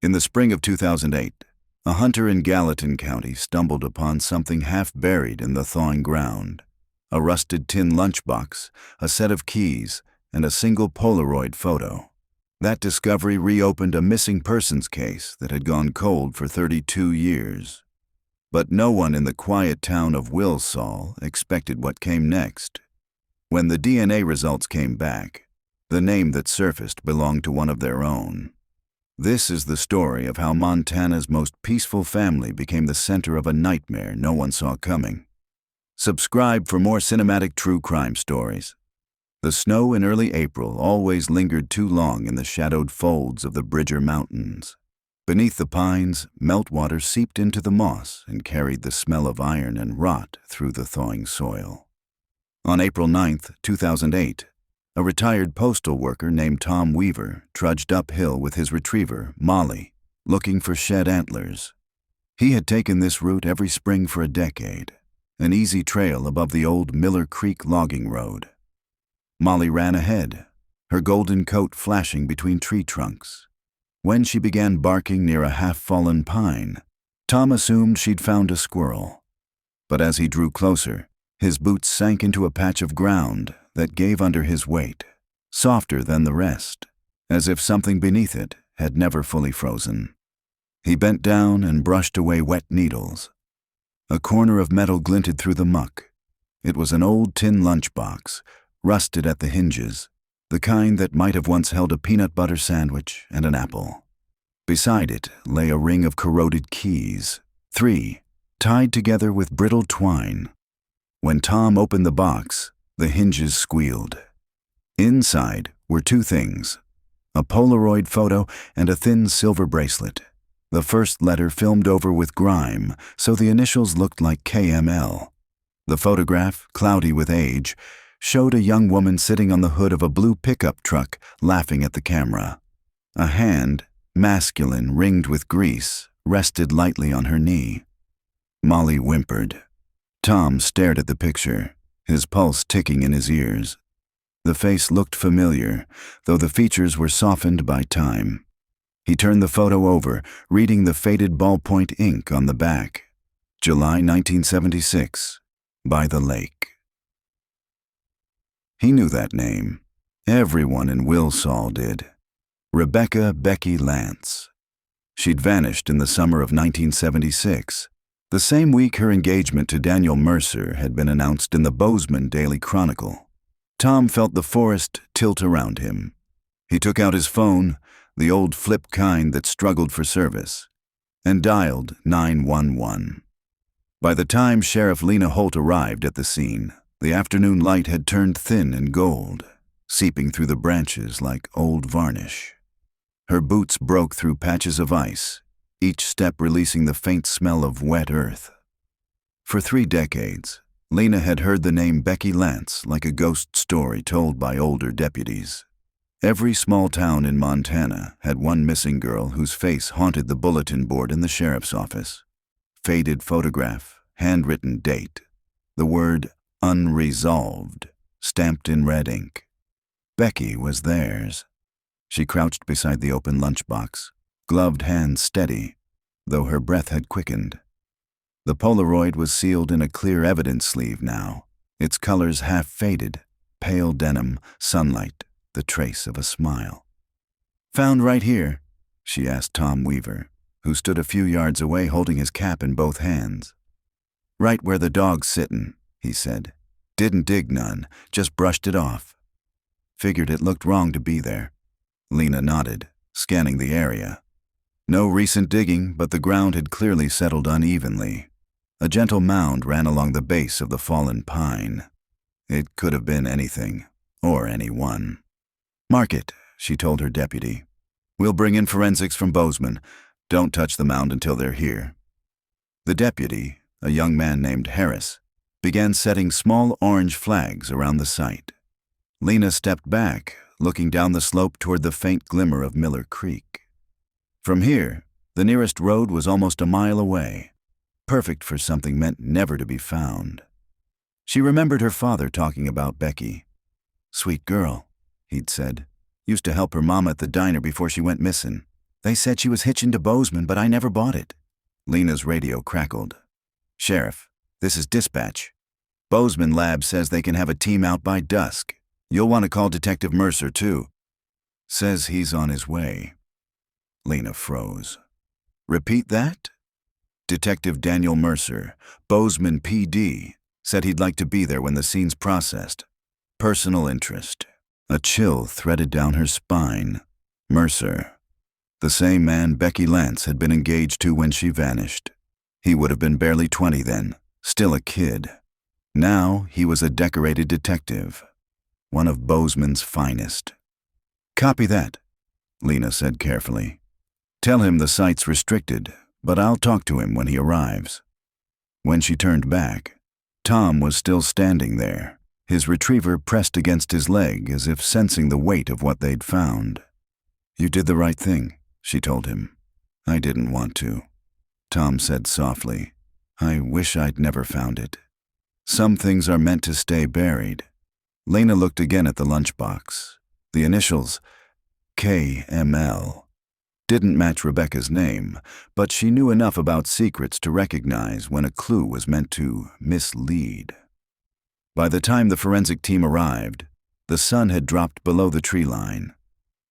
In the spring of 2008, a hunter in Gallatin County stumbled upon something half buried in the thawing ground: a rusted tin lunchbox, a set of keys, and a single Polaroid photo. That discovery reopened a missing persons case that had gone cold for 32 years. But no one in the quiet town of Wilsall expected what came next. When the DNA results came back, the name that surfaced belonged to one of their own. This is the story of how Montana's most peaceful family became the center of a nightmare no one saw coming. Subscribe for more cinematic true crime stories. The snow in early April always lingered too long in the shadowed folds of the Bridger Mountains. Beneath the pines, meltwater seeped into the moss and carried the smell of iron and rot through the thawing soil. On April 9, 2008, a retired postal worker named Tom Weaver trudged uphill with his retriever, Molly, looking for shed antlers. He had taken this route every spring for a decade, an easy trail above the old Miller Creek logging road. Molly ran ahead, her golden coat flashing between tree trunks. When she began barking near a half-fallen pine, Tom assumed she'd found a squirrel. But as he drew closer, his boots sank into a patch of ground that gave under his weight, softer than the rest, as if something beneath it had never fully frozen. He bent down and brushed away wet needles. A corner of metal glinted through the muck. It was an old tin lunchbox, rusted at the hinges, the kind that might have once held a peanut butter sandwich and an apple. Beside it lay a ring of corroded keys, 3, tied together with brittle twine. When Tom opened the box, the hinges squealed. Inside were 2 things: a Polaroid photo and a thin silver bracelet, the first letter filmed over with grime so the initials looked like R.M.L. The photograph, cloudy with age, showed a young woman sitting on the hood of a blue pickup truck laughing at the camera. A hand, masculine, ringed with grease, rested lightly on her knee. Molly whimpered. Tom stared at the picture, his pulse ticking in his ears. The face looked familiar, though the features were softened by time. He turned the photo over, reading the faded ballpoint ink on the back. July 1976, by the lake. He knew that name. Everyone in Wilsall did. Rebecca Becky Lance. She'd vanished in the summer of 1976. The same week her engagement to Daniel Mercer had been announced in the Bozeman Daily Chronicle. Tom felt the forest tilt around him. He took out his phone, the old flip kind that struggled for service, and dialed 911. By the time Sheriff Lena Holt arrived at the scene, the afternoon light had turned thin and gold, seeping through the branches like old varnish. Her boots broke through patches of ice, each step releasing the faint smell of wet earth. For 3 decades, Lena had heard the name Becky Lance like a ghost story told by older deputies. Every small town in Montana had one missing girl whose face haunted the bulletin board in the sheriff's office. Faded photograph, handwritten date, the word unresolved, stamped in red ink. Becky was theirs. She crouched beside the open lunchbox, gloved hands steady, though her breath had quickened. The Polaroid was sealed in a clear evidence sleeve now, its colors half faded, pale denim, sunlight, the trace of a smile. "Found right here?" she asked Tom Weaver, who stood a few yards away holding his cap in both hands. "Right where the dog's sittin'," he said. "Didn't dig none, just brushed it off. Figured it looked wrong to be there." Lena nodded, scanning the area. No recent digging, but the ground had clearly settled unevenly. A gentle mound ran along the base of the fallen pine. It could have been anything, or anyone. "Mark it," she told her deputy. "We'll bring in forensics from Bozeman. Don't touch the mound until they're here." The deputy, a young man named Harris, began setting small orange flags around the site. Lena stepped back, looking down the slope toward the faint glimmer of Miller Creek. From here, the nearest road was almost a mile away, perfect for something meant never to be found. She remembered her father talking about Becky. "Sweet girl," he'd said. "Used to help her mama at the diner before she went missing. They said she was hitching to Bozeman, but I never bought it. Lena's radio crackled. Sheriff, this is dispatch. Bozeman Lab says they can have a team out by dusk. You'll want to call Detective Mercer, too. Says he's on his way. Lena froze. Repeat that? Detective Daniel Mercer, Bozeman PD, said he'd like to be there when the scene's processed. Personal interest. A chill threaded down her spine. Mercer. The same man Becky Lance had been engaged to when she vanished. He would have been barely 20 then, still a kid. Now he was a decorated detective, one of Bozeman's finest. Copy that, Lena said carefully. Tell him the site's restricted, but I'll talk to him when he arrives. When she turned back, Tom was still standing there, his retriever pressed against his leg as if sensing the weight of what they'd found. You did the right thing, she told him. I didn't want to. Tom said softly, I wish I'd never found it. Some things are meant to stay buried. Lena looked again at the lunchbox. The initials, R.M.L, didn't match Rebecca's name, but she knew enough about secrets to recognize when a clue was meant to mislead. By the time the forensic team arrived, the sun had dropped below the tree line.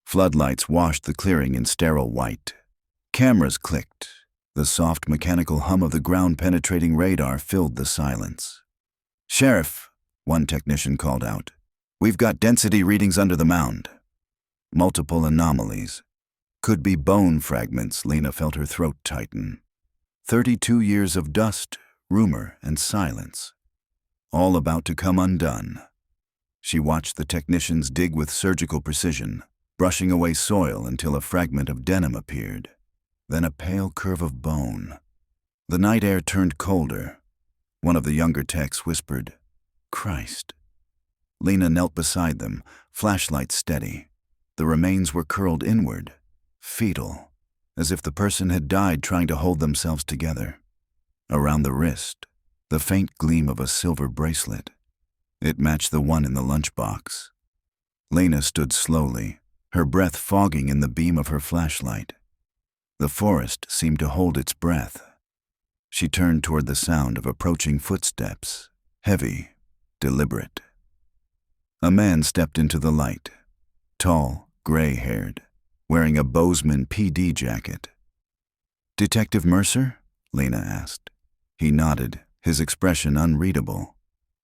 Floodlights washed the clearing in sterile white. Cameras clicked. The soft mechanical hum of the ground-penetrating radar filled the silence. Sheriff, one technician called out. We've got density readings under the mound. Multiple anomalies. Could be bone fragments. Lena felt her throat tighten. 32 years of dust, rumor, and silence. All about to come undone. She watched the technicians dig with surgical precision, brushing away soil until a fragment of denim appeared. Then a pale curve of bone. The night air turned colder. One of the younger techs whispered, Christ. Lena knelt beside them, flashlight steady. The remains were curled inward, fetal, as if the person had died trying to hold themselves together. Around the wrist, the faint gleam of a silver bracelet. It matched the one in the lunchbox. Lena stood slowly, her breath fogging in the beam of her flashlight. The forest seemed to hold its breath. She turned toward the sound of approaching footsteps, heavy, deliberate. A man stepped into the light, tall, gray-haired, wearing a Bozeman PD jacket. Detective Mercer? Lena asked. He nodded, his expression unreadable.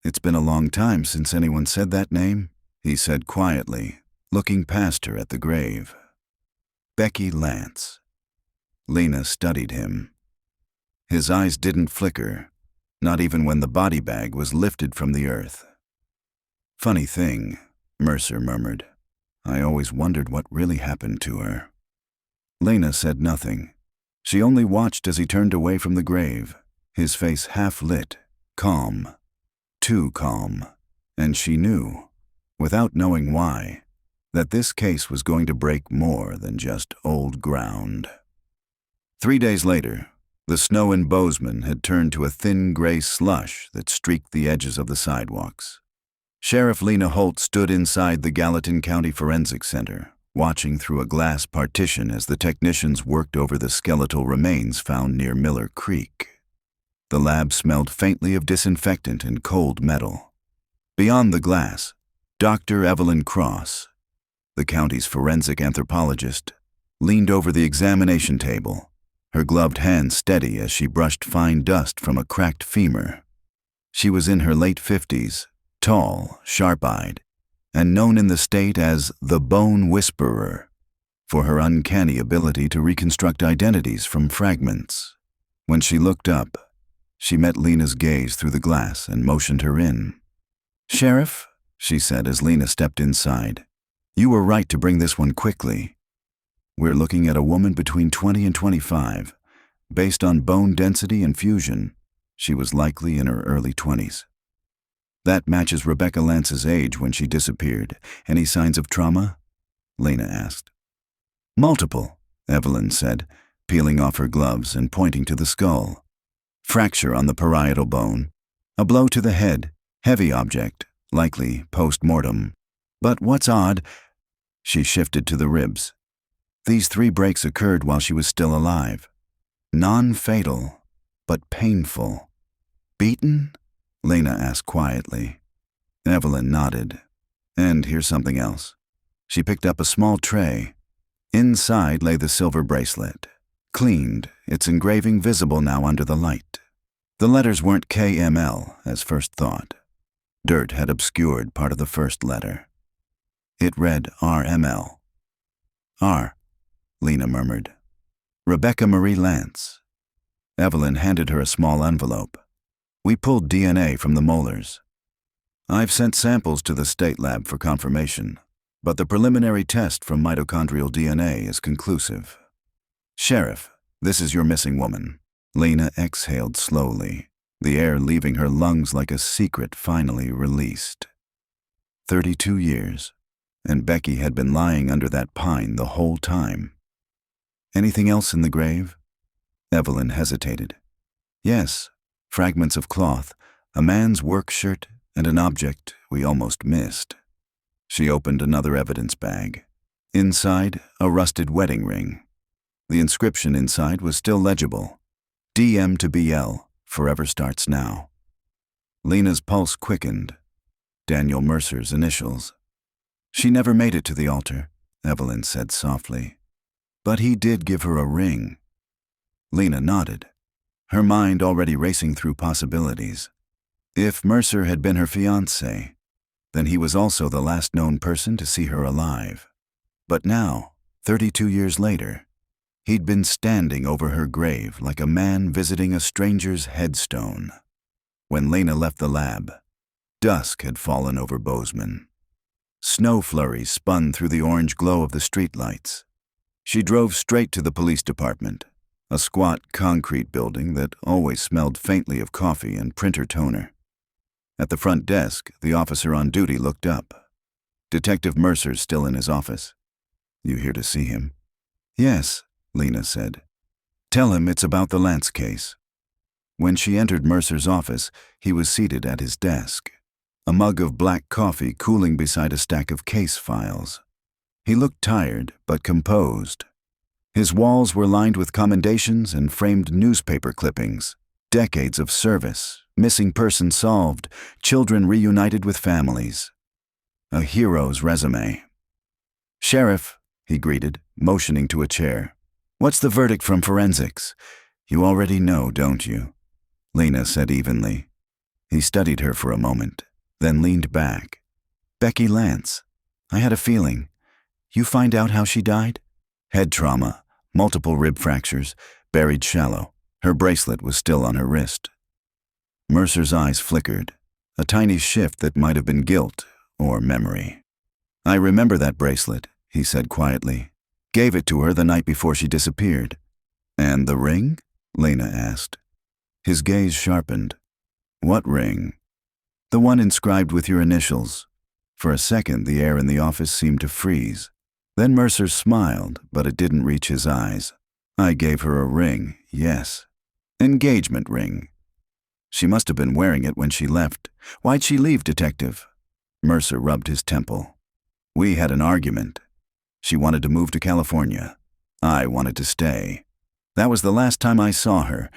It's been a long time since anyone said that name, he said quietly, looking past her at the grave. Becky Lance. Lena studied him. His eyes didn't flicker, not even when the body bag was lifted from the earth. Funny thing, Mercer murmured. I always wondered what really happened to her. Lena said nothing. She only watched as he turned away from the grave, his face half lit, calm, too calm, and she knew, without knowing why, that this case was going to break more than just old ground. 3 days later, the snow in Bozeman had turned to a thin gray slush that streaked the edges of the sidewalks. Sheriff Lena Holt stood inside the Gallatin County Forensic Center, watching through a glass partition as the technicians worked over the skeletal remains found near Miller Creek. The lab smelled faintly of disinfectant and cold metal. Beyond the glass, Dr. Evelyn Cross, the county's forensic anthropologist, leaned over the examination table, her gloved hand steady as she brushed fine dust from a cracked femur. She was in her late 50s, tall, sharp-eyed, and known in the state as the Bone Whisperer for her uncanny ability to reconstruct identities from fragments. When she looked up, she met Lena's gaze through the glass and motioned her in. Sheriff, she said as Lena stepped inside, you were right to bring this one quickly. We're looking at a woman between 20 and 25. Based on bone density and fusion, she was likely in her early 20s. That matches Rebecca Lance's age when she disappeared. Any signs of trauma? Lena asked. Multiple, Evelyn said, peeling off her gloves and pointing to the skull. Fracture on the parietal bone. A blow to the head. Heavy object, likely post-mortem. But what's odd, she shifted to the ribs. These 3 breaks occurred while she was still alive. Non-fatal, but painful. Beaten? Lena asked quietly. Evelyn nodded. And here's something else. She picked up a small tray. Inside lay the silver bracelet. Cleaned, its engraving visible now under the light. The letters weren't R.M.L, as first thought. Dirt had obscured part of the first letter. It read R.M.L. R, Lena murmured. Rebecca Marie Lance. Evelyn handed her a small envelope. We pulled DNA from the molars. I've sent samples to the state lab for confirmation, but the preliminary test from mitochondrial DNA is conclusive. Sheriff, this is your missing woman. Lena exhaled slowly, the air leaving her lungs like a secret finally released. 32 years, and Becky had been lying under that pine the whole time. Anything else in the grave? Evelyn hesitated. Yes, fragments of cloth, a man's work shirt, and an object we almost missed. She opened another evidence bag. Inside, a rusted wedding ring. The inscription inside was still legible. DM to BL, forever starts now. Lena's pulse quickened. Daniel Mercer's initials. She never made it to the altar, Evelyn said softly. But he did give her a ring. Lena nodded, her mind already racing through possibilities. If Mercer had been her fiancé, then he was also the last known person to see her alive. But now, 32 years later, he'd been standing over her grave like a man visiting a stranger's headstone. When Lena left the lab, dusk had fallen over Bozeman. Snow flurries spun through the orange glow of the streetlights. She drove straight to the police department, a squat concrete building that always smelled faintly of coffee and printer toner. At the front desk, the officer on duty looked up. Detective Mercer's still in his office. You here to see him? Yes, Lena said. Tell him it's about the Lance case. When she entered Mercer's office, he was seated at his desk, a mug of black coffee cooling beside a stack of case files. He looked tired, but composed. His walls were lined with commendations and framed newspaper clippings. Decades of service, missing person solved, children reunited with families. A hero's resume. Sheriff, he greeted, motioning to a chair. What's the verdict from forensics? You already know, don't you? Lena said evenly. He studied her for a moment, then leaned back. Becky Lance. I had a feeling. You find out how she died? Head trauma, multiple rib fractures, buried shallow. Her bracelet was still on her wrist. Mercer's eyes flickered, a tiny shift that might have been guilt or memory. I remember that bracelet, he said quietly. Gave it to her the night before she disappeared. And the ring? Lena asked. His gaze sharpened. What ring? The one inscribed with your initials. For a second, the air in the office seemed to freeze. Then Mercer smiled, but it didn't reach his eyes. I gave her a ring, yes. Engagement ring. She must have been wearing it when she left. Why'd she leave, Detective? Mercer rubbed his temple. We had an argument. She wanted to move to California. I wanted to stay. That was the last time I saw her.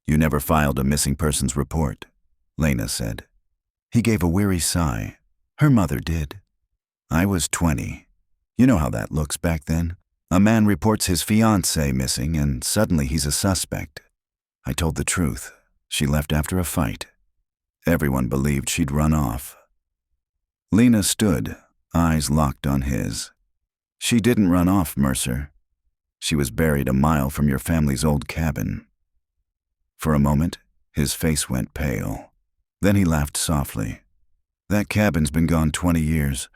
You never filed a missing persons report, Lena said. He gave a weary sigh. Her mother did. I was 20. You know how that looks back then. A man reports his fiancée missing and suddenly he's a suspect. I told the truth. She left after a fight. Everyone believed she'd run off. Lena stood, eyes locked on his. She didn't run off, Mercer. She was buried a mile from your family's old cabin. For a moment, his face went pale. Then he laughed softly. That cabin's been gone 20 years.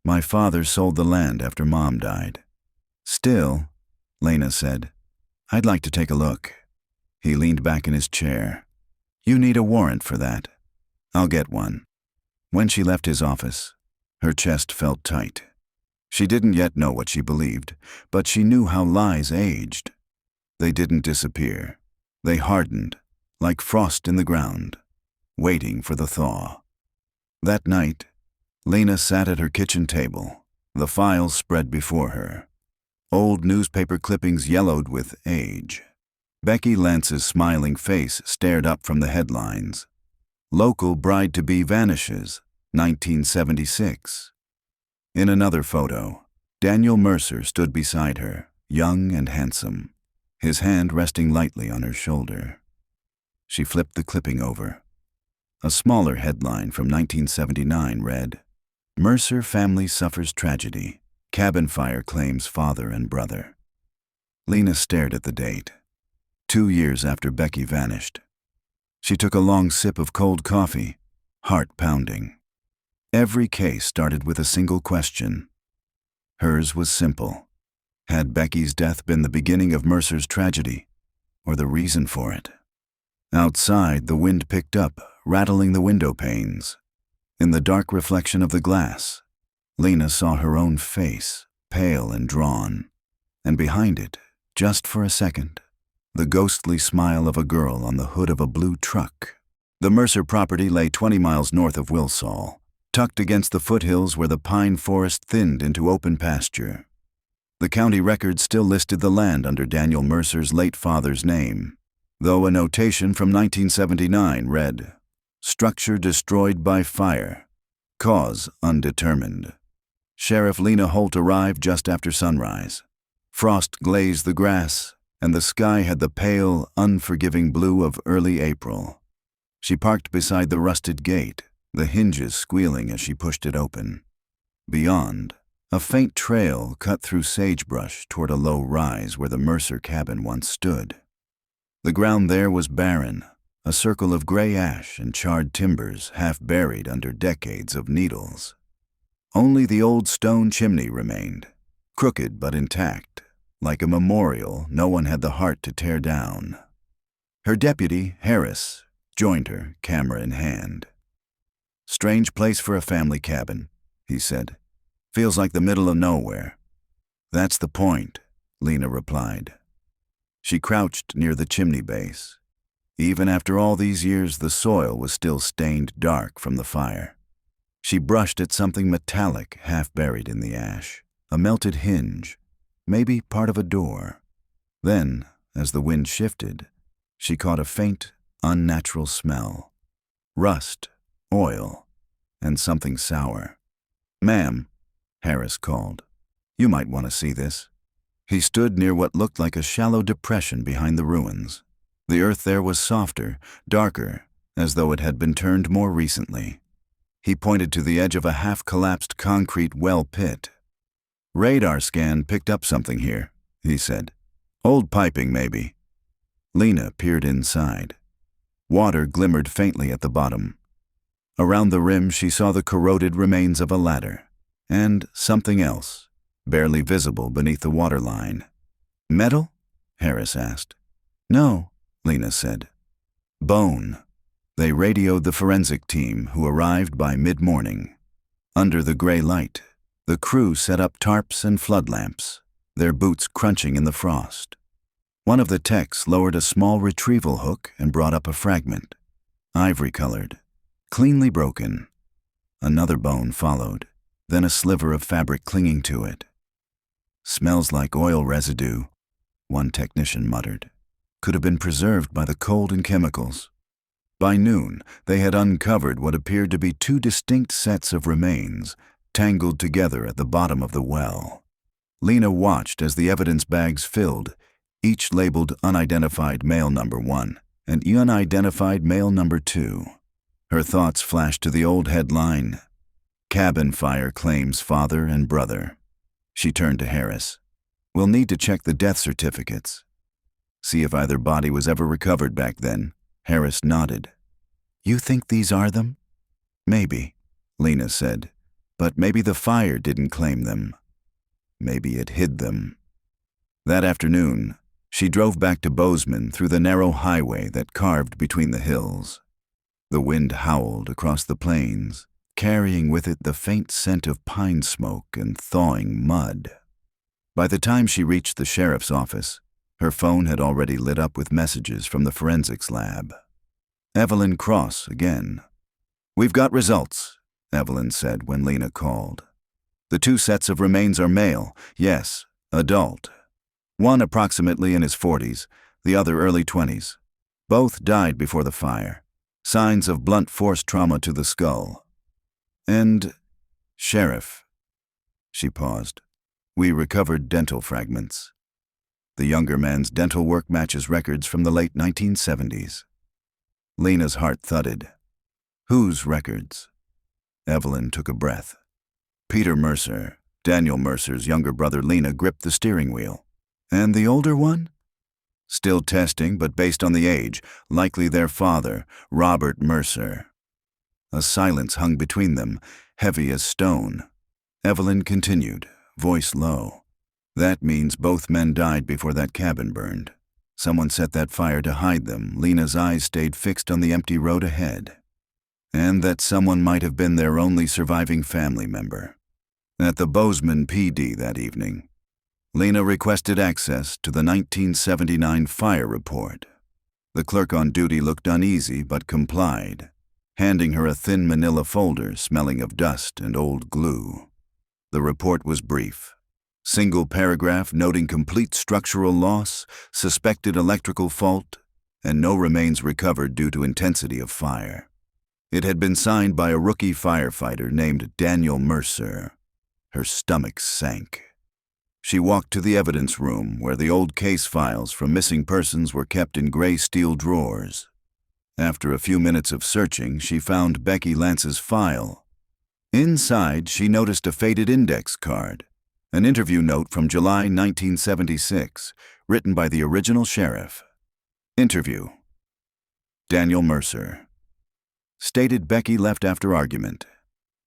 My father sold the land after Mom died. Still, Lena said, I'd like to take a look. He leaned back in his chair. You need a warrant for that. I'll get one. When she left his office, her chest felt tight. She didn't yet know what she believed, but she knew how lies aged. They didn't disappear. They hardened, like frost in the ground, waiting for the thaw. That night, Lena sat at her kitchen table, the files spread before her. Old newspaper clippings yellowed with age. Becky Lance's smiling face stared up from the headlines. Local bride-to-be vanishes, 1976. In another photo, Daniel Mercer stood beside her, young and handsome, his hand resting lightly on her shoulder. She flipped the clipping over. A smaller headline from 1979 read, "Mercer family suffers tragedy. Cabin fire claims father and brother." Lena stared at the date. 2 years after Becky vanished. She took a long sip of cold coffee, heart pounding. Every case started with a single question. Hers was simple. Had Becky's death been the beginning of Mercer's tragedy, or the reason for it? Outside, the wind picked up, rattling the window panes. In the dark reflection of the glass, Lena saw her own face, pale and drawn, and behind it, just for a second, the ghostly smile of a girl on the hood of a blue truck. The Mercer property lay 20 miles north of Wilsall, tucked against the foothills where the pine forest thinned into open pasture. The county record still listed the land under Daniel Mercer's late father's name, though a notation from 1979 read, "Structure destroyed by fire. Cause undetermined." Sheriff Lena Holt arrived just after sunrise. Frost glazed the grass, and the sky had the pale, unforgiving blue of early April. She parked beside the rusted gate, the hinges squealing as she pushed it open. Beyond, a faint trail cut through sagebrush toward a low rise where the Mercer cabin once stood. The ground there was barren, a circle of gray ash and charred timbers half buried under decades of needles. Only the old stone chimney remained, crooked but intact, like a memorial no one had the heart to tear down. Her deputy, Harris, joined her, camera in hand. "Strange place for a family cabin," he said. "Feels like the middle of nowhere." "That's the point," Lena replied. She crouched near the chimney base. Even after all these years, the soil was still stained dark from the fire. She brushed at something metallic half buried in the ash, a melted hinge, maybe part of a door. Then, as the wind shifted, she caught a faint, unnatural smell. Rust, oil, and something sour. "Ma'am," Harris called. "You might want to see this." He stood near what looked like a shallow depression behind the ruins. The earth there was softer, darker, as though it had been turned more recently. He pointed to the edge of a half-collapsed concrete well pit. "Radar scan picked up something here," he said. "Old piping, maybe." Lena peered inside. Water glimmered faintly at the bottom. Around the rim she saw the corroded remains of a ladder, and something else, barely visible beneath the waterline. "Metal?" Harris asked. "No," Lena said. "Bone." They radioed the forensic team, who arrived by mid-morning. Under the gray light, the crew set up tarps and flood lamps, their boots crunching in the frost. One of the techs lowered a small retrieval hook and brought up a fragment, ivory-colored, cleanly broken. Another bone followed, then a sliver of fabric clinging to it. "Smells like oil residue," one technician muttered. "Could have been preserved by the cold and chemicals." By noon, they had uncovered what appeared to be 2 distinct sets of remains, tangled together at the bottom of the well. Lena watched as the evidence bags filled, each labeled unidentified male number 1 and unidentified male number 2. Her thoughts flashed to the old headline, "Cabin fire claims father and brother." She turned to Harris. "We'll need to check the death certificates. See if either body was ever recovered back then." Harris nodded. "You think these are them?" "Maybe," Lena said. "But maybe the fire didn't claim them. Maybe it hid them." That afternoon, she drove back to Bozeman through the narrow highway that carved between the hills. The wind howled across the plains, carrying with it the faint scent of pine smoke and thawing mud. By the time she reached the sheriff's office, her phone had already lit up with messages from the forensics lab. Evelyn Cross again. "We've got results," Evelyn said when Lena called. "The 2 sets of remains are male, yes, adult. One approximately in his 40s, the other early 20s. Both died before the fire. Signs of blunt force trauma to the skull. And, Sheriff. She paused. We recovered dental fragments. The younger man's dental work matches records from the late 1970s. Lena's heart thudded. Whose records? Evelyn took a breath. Peter Mercer, Daniel Mercer's younger brother Lena, gripped the steering wheel. And the older one? Still testing, but based on the age, likely their father, Robert Mercer. A silence hung between them, heavy as stone. Evelyn continued, voice low. That means both men died before that cabin burned. Someone set that fire to hide them. Lena's eyes stayed fixed on the empty road ahead. And that someone might have been their only surviving family member. At the Bozeman PD that evening, Lena requested access to the 1979 fire report. The clerk on duty looked uneasy but complied, handing her a thin manila folder smelling of dust and old glue. The report was brief. Single paragraph noting complete structural loss, suspected electrical fault, and no remains recovered due to intensity of fire. It had been signed by a rookie firefighter named Daniel Mercer. Her stomach sank. She walked to the evidence room where the old case files from missing persons were kept in gray steel drawers. After a few minutes of searching, she found Becky Lance's file. Inside, she noticed a faded index card, an interview note from July 1976, written by the original sheriff. Interview. Daniel Mercer. Stated Becky left after argument.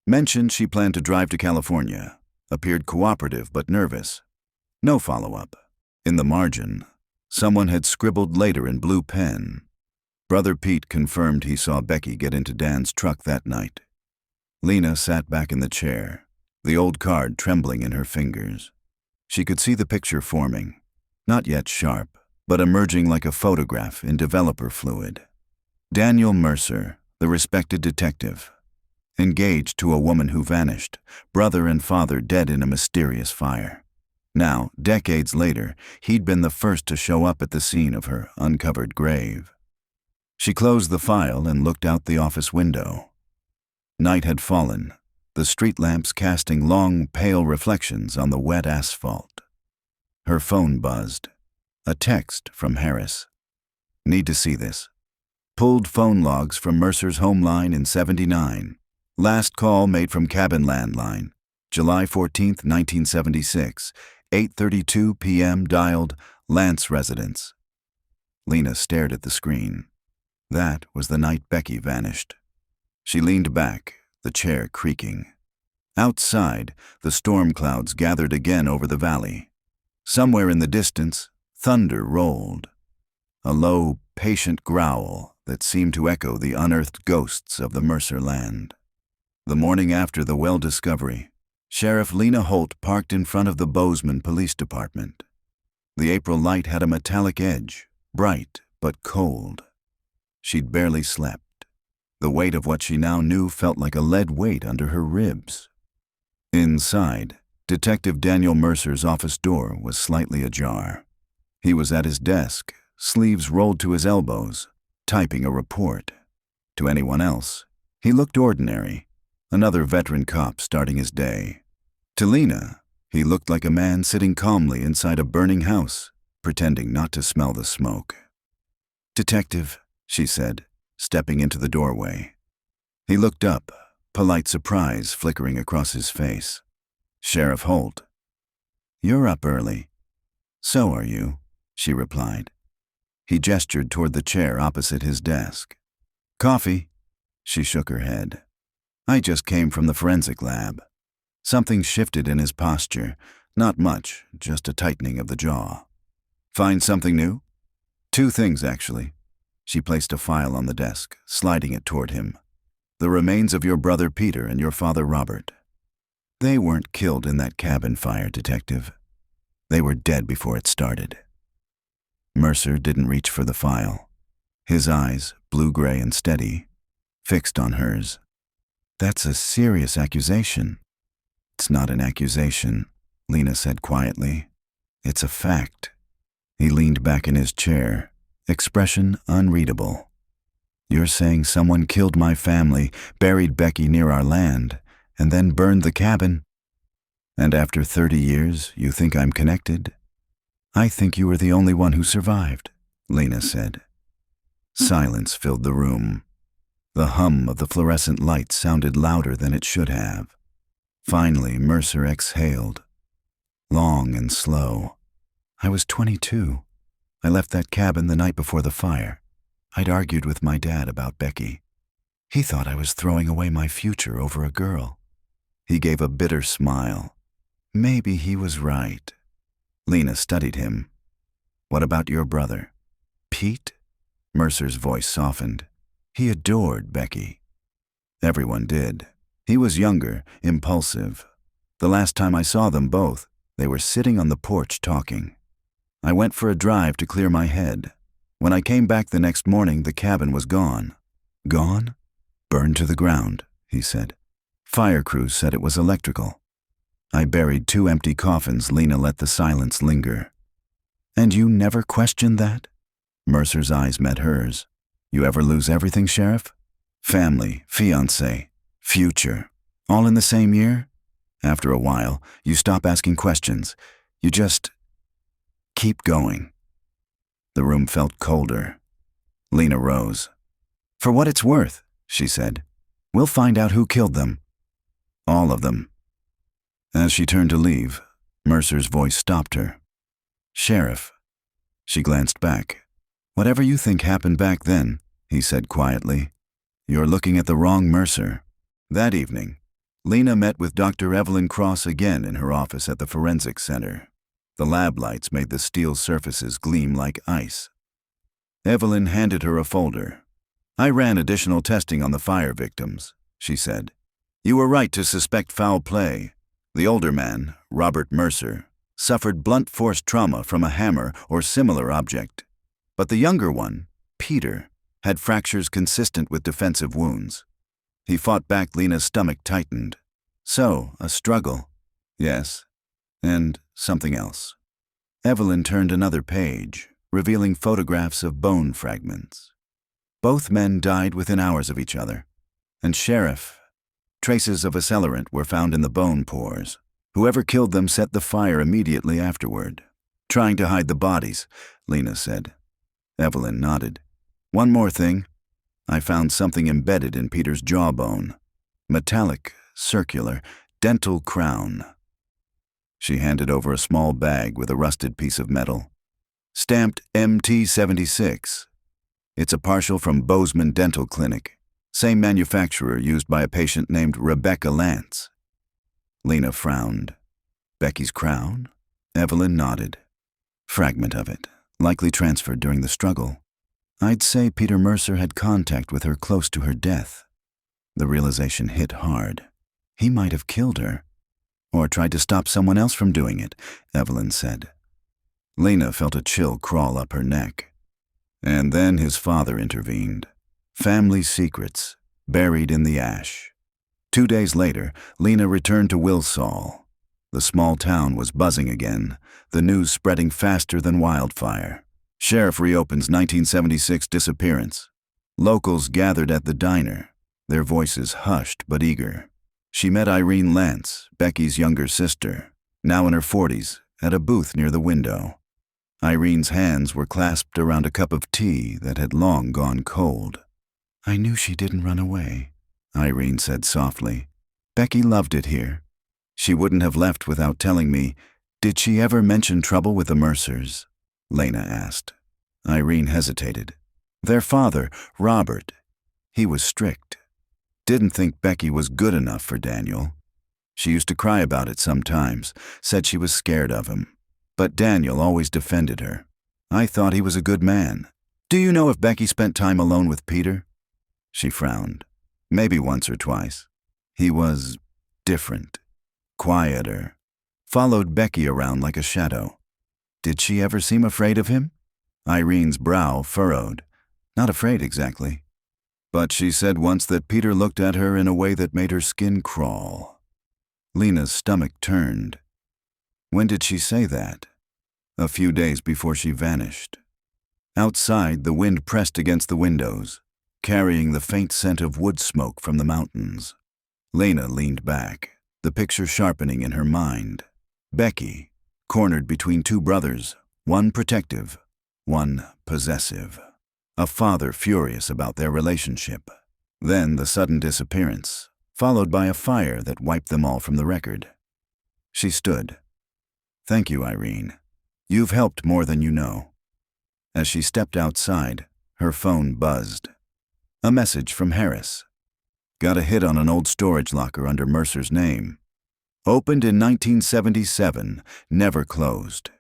Mentioned she planned to drive to California. Appeared cooperative but nervous. No follow-up. In the margin, someone had scribbled later in blue pen. Brother Pete confirmed he saw Becky get into Dan's truck that night. Lena sat back in the chair, the old card trembling in her fingers. She could see the picture forming, not yet sharp, but emerging like a photograph in developer fluid. Daniel Mercer, the respected detective, engaged to a woman who vanished, brother and father dead in a mysterious fire. Now, decades later, he'd been the first to show up at the scene of her uncovered grave. She closed the file and looked out the office window. Night had fallen, the street lamps casting long, pale reflections on the wet asphalt. Her phone buzzed. A text from Harris. Need to see this. Pulled phone logs from Mercer's home line in '79. Last call made from cabin landline. July 14, 1976. 8:32 p.m. dialed Lance residence. Lena stared at the screen. That was the night Becky vanished. She leaned back, the chair creaking. Outside, the storm clouds gathered again over the valley. Somewhere in the distance, thunder rolled. A low, patient growl that seemed to echo the unearthed ghosts of the Mercer land. The morning after the well discovery, Sheriff Lena Holt parked in front of the Bozeman Police Department. The April light had a metallic edge, bright but cold. She'd barely slept. The weight of what she now knew felt like a lead weight under her ribs. Inside, Detective Daniel Mercer's office door was slightly ajar. He was at his desk, sleeves rolled to his elbows, typing a report. To anyone else, he looked ordinary, another veteran cop starting his day. To Lena, he looked like a man sitting calmly inside a burning house, pretending not to smell the smoke. "Detective," she said, stepping into the doorway. He looked up, polite surprise flickering across his face. "Sheriff Holt." "You're up early." "So are you," she replied. He gestured toward the chair opposite his desk. "Coffee?" She shook her head. "I just came from the forensic lab." Something shifted in his posture. Not much, just a tightening of the jaw. "Find something new?" "Two things, actually." She placed a file on the desk, sliding it toward him. "The remains of your brother Peter and your father Robert. They weren't killed in that cabin fire, Detective. They were dead before it started." Mercer didn't reach for the file. His eyes, blue-gray and steady, fixed on hers. "That's a serious accusation." "It's not an accusation," Lena said quietly. It's a fact. He leaned back in his chair, expression unreadable. You're saying someone killed my family, buried Becky near our land, and then burned the cabin? And after 30 years, you think I'm connected? I think you were the only one who survived, Lena said. Silence filled the room. The hum of the fluorescent light sounded louder than it should have. Finally, Mercer exhaled. Long and slow. I was 22. I left that cabin the night before the fire. I'd argued with my dad about Becky. He thought I was throwing away my future over a girl. He gave a bitter smile. Maybe he was right. Lena studied him. What about your brother? Pete? Mercer's voice softened. He adored Becky. Everyone did. He was younger, impulsive. The last time I saw them both, they were sitting on the porch talking. I went for a drive to clear my head. When I came back the next morning, the cabin was gone. Gone? Burned to the ground, he said. Fire crews said it was electrical. I buried 2 empty coffins. Lena let the silence linger. And you never questioned that? Mercer's eyes met hers. You ever lose everything, Sheriff? Family, fiancé, future, all in the same year? After a while, you stop asking questions. You just keep going. The room felt colder. Lena rose. For what it's worth, she said. We'll find out who killed them. All of them. As she turned to leave, Mercer's voice stopped her. Sheriff. She glanced back. Whatever you think happened back then, he said quietly, you're looking at the wrong Mercer. That evening, Lena met with Dr. Evelyn Cross again in her office at the Forensic Center. The lab lights made the steel surfaces gleam like ice. Evelyn handed her a folder. I ran additional testing on the fire victims, she said. You were right to suspect foul play. The older man, Robert Mercer, suffered blunt force trauma from a hammer or similar object. But the younger one, Peter, had fractures consistent with defensive wounds. He fought back. Lena's stomach tightened. So, a struggle. Yes. And something else. Evelyn turned another page, revealing photographs of bone fragments. Both men died within hours of each other. And Sheriff, traces of accelerant were found in the bone pores. Whoever killed them set the fire immediately afterward. Trying to hide the bodies, Lena said. Evelyn nodded. One more thing. I found something embedded in Peter's jawbone. Metallic, circular, dental crown. She handed over a small bag with a rusted piece of metal. Stamped MT76. It's a partial from Bozeman Dental Clinic. Same manufacturer used by a patient named Rebecca Lance. Lena frowned. Becky's crown? Evelyn nodded. Fragment of it, likely transferred during the struggle. I'd say Peter Mercer had contact with her close to her death. The realization hit hard. He might have killed her. Or tried to stop someone else from doing it, Evelyn said. Lena felt a chill crawl up her neck. And then his father intervened. Family secrets, buried in the ash. 2 days later, Lena returned to Wilsall. The small town was buzzing again, the news spreading faster than wildfire. Sheriff reopens 1976 disappearance. Locals gathered at the diner, their voices hushed but eager. She met Irene Lance, Becky's younger sister, now in her 40s, at a booth near the window. Irene's hands were clasped around a cup of tea that had long gone cold. I knew she didn't run away, Irene said softly. Becky loved it here. She wouldn't have left without telling me. Did she ever mention trouble with the Mercers? Lena asked. Irene hesitated. Their father, Robert, he was strict. Didn't think Becky was good enough for Daniel. She used to cry about it sometimes, said she was scared of him. But Daniel always defended her. I thought he was a good man. Do you know if Becky spent time alone with Peter? She frowned. Maybe once or twice. He was different, quieter, followed Becky around like a shadow. Did she ever seem afraid of him? Irene's brow furrowed. Not afraid exactly. But she said once that Peter looked at her in a way that made her skin crawl. Lena's stomach turned. When did she say that? a few days before she vanished. Outside, the wind pressed against the windows, carrying the faint scent of wood smoke from the mountains. Lena leaned back, the picture sharpening in her mind. Becky, cornered between two brothers, one protective, one possessive. A father furious about their relationship. Then the sudden disappearance, followed by a fire that wiped them all from the record. She stood. "Thank you, Irene. You've helped more than you know." As she stepped outside, her phone buzzed. A message from Harris. "Got a hit on an old storage locker under Mercer's name. Opened in 1977, never closed.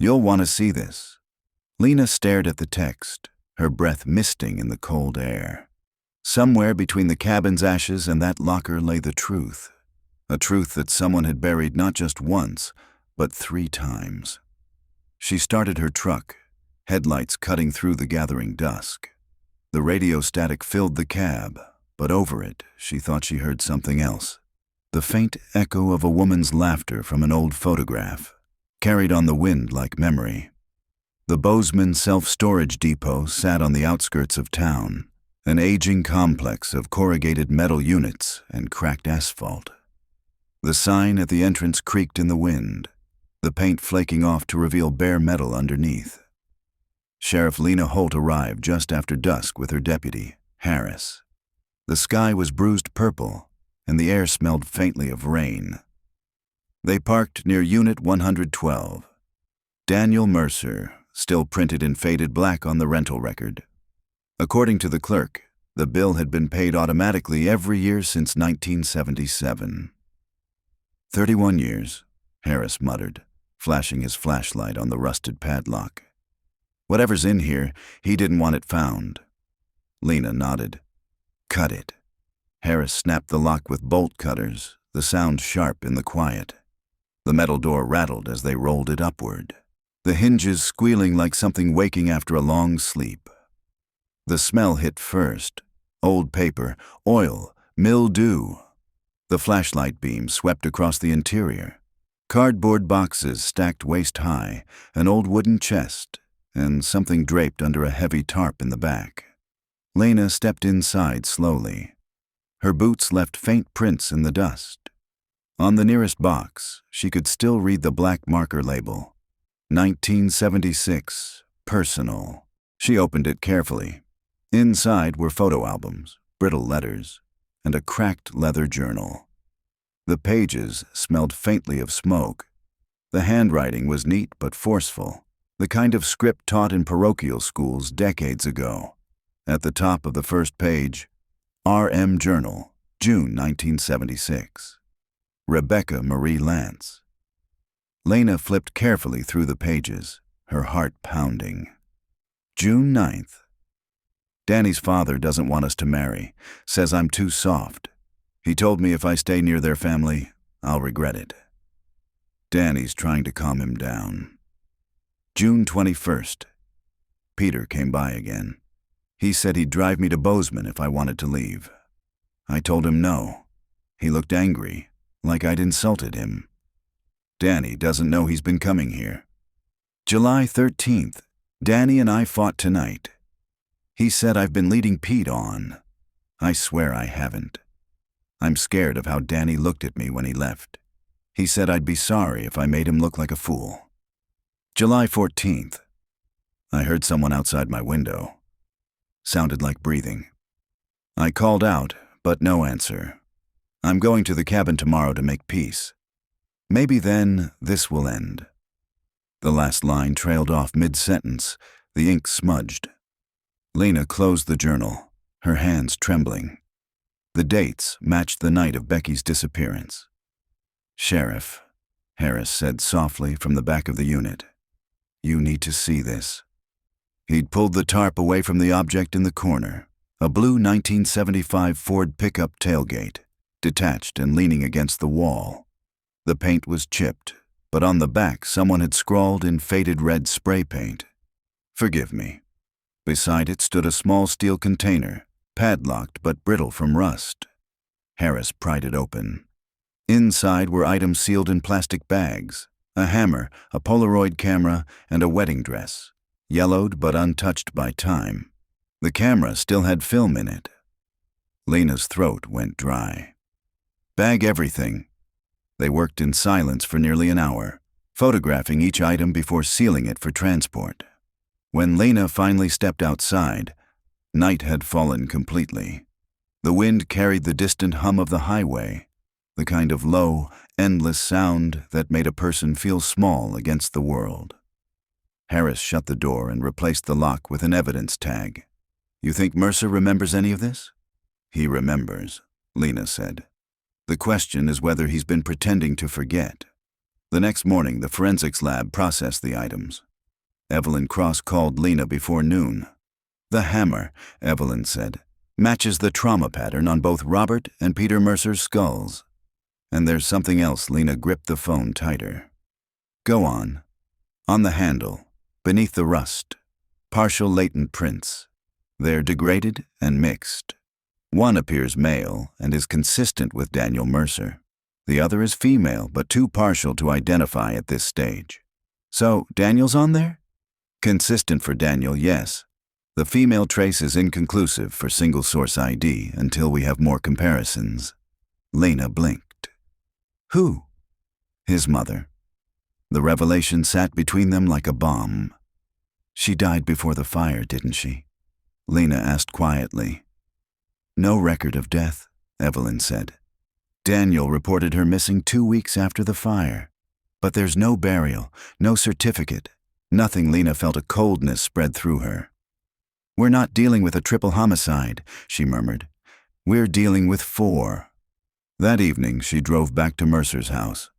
You'll want to see this." Lena stared at the text, her breath misting in the cold air. Somewhere between the cabin's ashes and that locker lay the truth. A truth that someone had buried not just once, but 3 times. She started her truck, headlights cutting through the gathering dusk. The radio static filled the cab, but over it, she thought she heard something else. The faint echo of a woman's laughter from an old photograph, carried on the wind like memory. The Bozeman Self-Storage Depot sat on the outskirts of town, an aging complex of corrugated metal units and cracked asphalt. The sign at the entrance creaked in the wind, the paint flaking off to reveal bare metal underneath. Sheriff Lena Holt arrived just after dusk with her deputy, Harris. The sky was bruised purple, and the air smelled faintly of rain. They parked near Unit 112. Daniel Mercer, still printed in faded black on the rental record. According to the clerk, the bill had been paid automatically every year since 1977. 31 years, Harris muttered, flashing his flashlight on the rusted padlock. Whatever's in here, he didn't want it found. Lena nodded. "Cut it." Harris snapped the lock with bolt cutters, the sound sharp in the quiet. The metal door rattled as they rolled it upward, the hinges squealing like something waking after a long sleep. The smell hit first. Old paper, oil, mildew. The flashlight beam swept across the interior. Cardboard boxes stacked waist-high, an old wooden chest, and something draped under a heavy tarp in the back. Lena stepped inside slowly. Her boots left faint prints in the dust. On the nearest box, she could still read the black marker label. 1976, personal. She opened it carefully. Inside were photo albums, brittle letters, and a cracked leather journal. The pages smelled faintly of smoke. The handwriting was neat but forceful, the kind of script taught in parochial schools decades ago. At the top of the first page, R.M. Journal, June 1976. Rebecca Marie Lance. Lena flipped carefully through the pages, her heart pounding. June 9th. Danny's father doesn't want us to marry, says I'm too soft. He told me if I stay near their family, I'll regret it. Danny's trying to calm him down. June 21st. Peter came by again. He said he'd drive me to Bozeman if I wanted to leave. I told him no. He looked angry, like I'd insulted him. Danny doesn't know he's been coming here. July 13th. Danny and I fought tonight. He said I've been leading Pete on. I swear I haven't. I'm scared of how Danny looked at me when he left. He said I'd be sorry if I made him look like a fool. July 14th. I heard someone outside my window. Sounded like breathing. I called out, but no answer. I'm going to the cabin tomorrow to make peace. Maybe then this will end. The last line trailed off mid-sentence, the ink smudged. Lena closed the journal, her hands trembling. The dates matched the night of Becky's disappearance. "Sheriff," Harris said softly from the back of the unit. "You need to see this." He'd pulled the tarp away from the object in the corner, a blue 1975 Ford pickup tailgate, detached and leaning against the wall. The paint was chipped, but on the back someone had scrawled in faded red spray paint, "Forgive me." Beside it stood a small steel container, padlocked but brittle from rust. Harris pried it open. Inside were items sealed in plastic bags, A hammer, a Polaroid camera, and a wedding dress, yellowed but untouched by time. The camera still had film in it. Lena's throat went dry. "Bag everything." They worked in silence for nearly an hour, photographing each item before sealing it for transport. When Lena finally stepped outside, night had fallen completely. The wind carried the distant hum of the highway, the kind of low, endless sound that made a person feel small against the world. Harris shut the door and replaced the lock with an evidence tag. "You think Mercer remembers any of this?" "He remembers," Lena said. "The question is whether he's been pretending to forget." The next morning, the forensics lab processed the items. Evelyn Cross called Lena before noon. "The hammer," Evelyn said, "matches the trauma pattern on both Robert and Peter Mercer's skulls." "And there's something else." Lena gripped the phone tighter. "Go on." "On the handle, beneath the rust, partial latent prints. They're degraded and mixed. One appears male and is consistent with Daniel Mercer. The other is female, but too partial to identify at this stage." "So, Daniel's on there?" "Consistent for Daniel, yes. The female trace is inconclusive for single-source ID until we have more comparisons." Lena blinked. "Who?" "His mother." The revelation sat between them like a bomb. "She died before the fire, didn't she?" Lena asked quietly. "No record of death," Evelyn said. "Daniel reported her missing 2 weeks after the fire. But there's no burial, no certificate, nothing." Lena felt a coldness spread through her. "We're not dealing with a triple homicide," she murmured. "We're dealing with 4. That evening, she drove back to Mercer's house.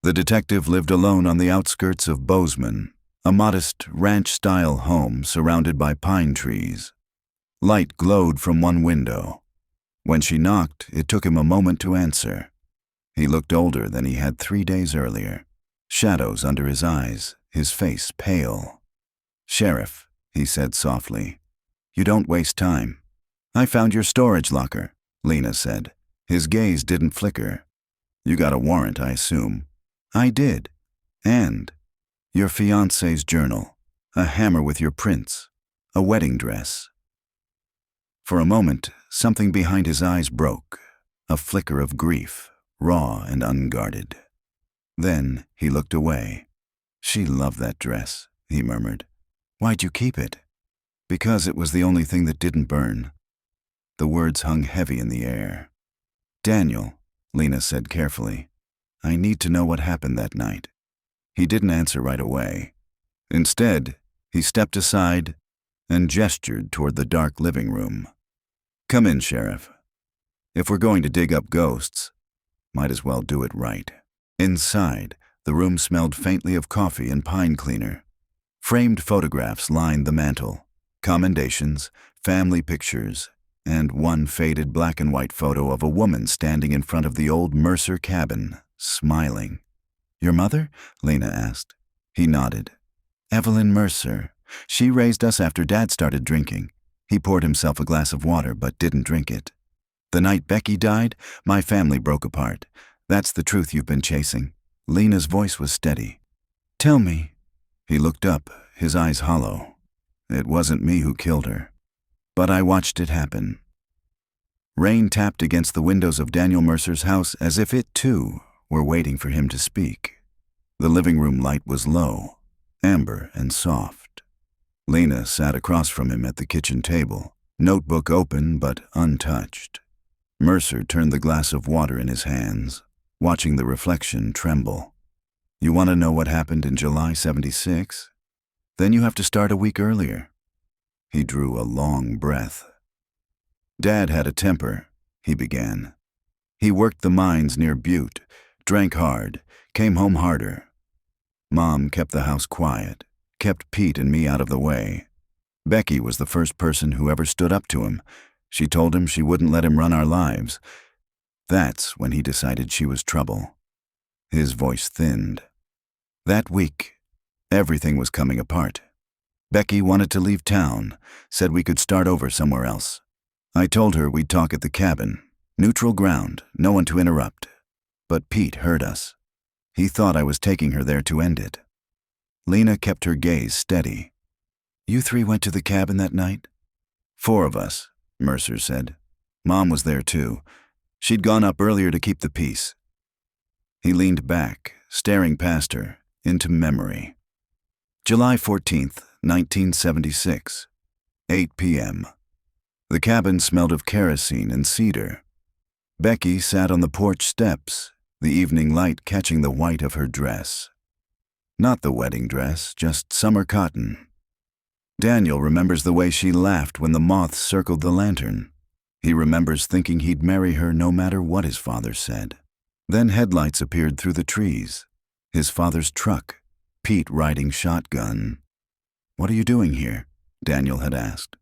The detective lived alone on the outskirts of Bozeman, a modest ranch-style home surrounded by pine trees. Light glowed from one window. When she knocked, it took him a moment to answer. He looked older than he had 3 days earlier. Shadows under his eyes, his face pale. "Sheriff," he said softly, "you don't waste time." "I found your storage locker," Lena said. His gaze didn't flicker. "You got a warrant, I assume." "I did. And your fiancé's journal, a hammer with your prints, a wedding dress." For a moment, something behind his eyes broke, a flicker of grief, raw and unguarded. Then he looked away. "She loved that dress," he murmured. "Why'd you keep it?" "Because it was the only thing that didn't burn." The words hung heavy in the air. "Daniel," Lena said carefully, "I need to know what happened that night." He didn't answer right away. Instead, he stepped aside and gestured toward the dark living room. "Come in, Sheriff. If we're going to dig up ghosts, might as well do it right." Inside, the room smelled faintly of coffee and pine cleaner. Framed photographs lined the mantel, commendations, family pictures, and one faded black and white photo of a woman standing in front of the old Mercer cabin, smiling. "Your mother?" Lena asked. He nodded. "Evelyn Mercer. She raised us after Dad started drinking. He poured himself a glass of water but didn't drink it. The night Becky died, my family broke apart. That's the truth you've been chasing." Lena's voice was steady. "Tell me." He looked up, his eyes hollow. "It wasn't me who killed her. But I watched it happen." Rain tapped against the windows of Daniel Mercer's house as if it, too, were waiting for him to speak. The living room light was low, amber and soft. Lena sat across from him at the kitchen table, notebook open but untouched. Mercer turned the glass of water in his hands, watching the reflection tremble. "You want to know what happened in July '76? Then you have to start a week earlier." He drew a long breath. "Dad had a temper," he began. "He worked the mines near Butte, drank hard, came home harder. Mom kept the house quiet, kept Pete and me out of the way. Becky was the first person who ever stood up to him. She told him she wouldn't let him run our lives. That's when he decided she was trouble." His voice thinned. "That week, everything was coming apart. Becky wanted to leave town, said we could start over somewhere else. I told her we'd talk at the cabin, neutral ground, no one to interrupt. But Pete heard us. He thought I was taking her there to end it. Lena kept her gaze steady. You three went to the cabin that night? 4 of us, Mercer said. Mom was there too. She'd gone up earlier to keep the peace. He leaned back, staring past her, into memory. July 14th, 1976, 8 p.m. The cabin smelled of kerosene and cedar. Becky sat on the porch steps, the evening light catching the white of her dress. Not the wedding dress, just summer cotton. Daniel remembers the way she laughed when the moths circled the lantern. He remembers thinking he'd marry her no matter what his father said. Then headlights appeared through the trees. His father's truck, Pete riding shotgun. What are you doing here? Daniel had asked.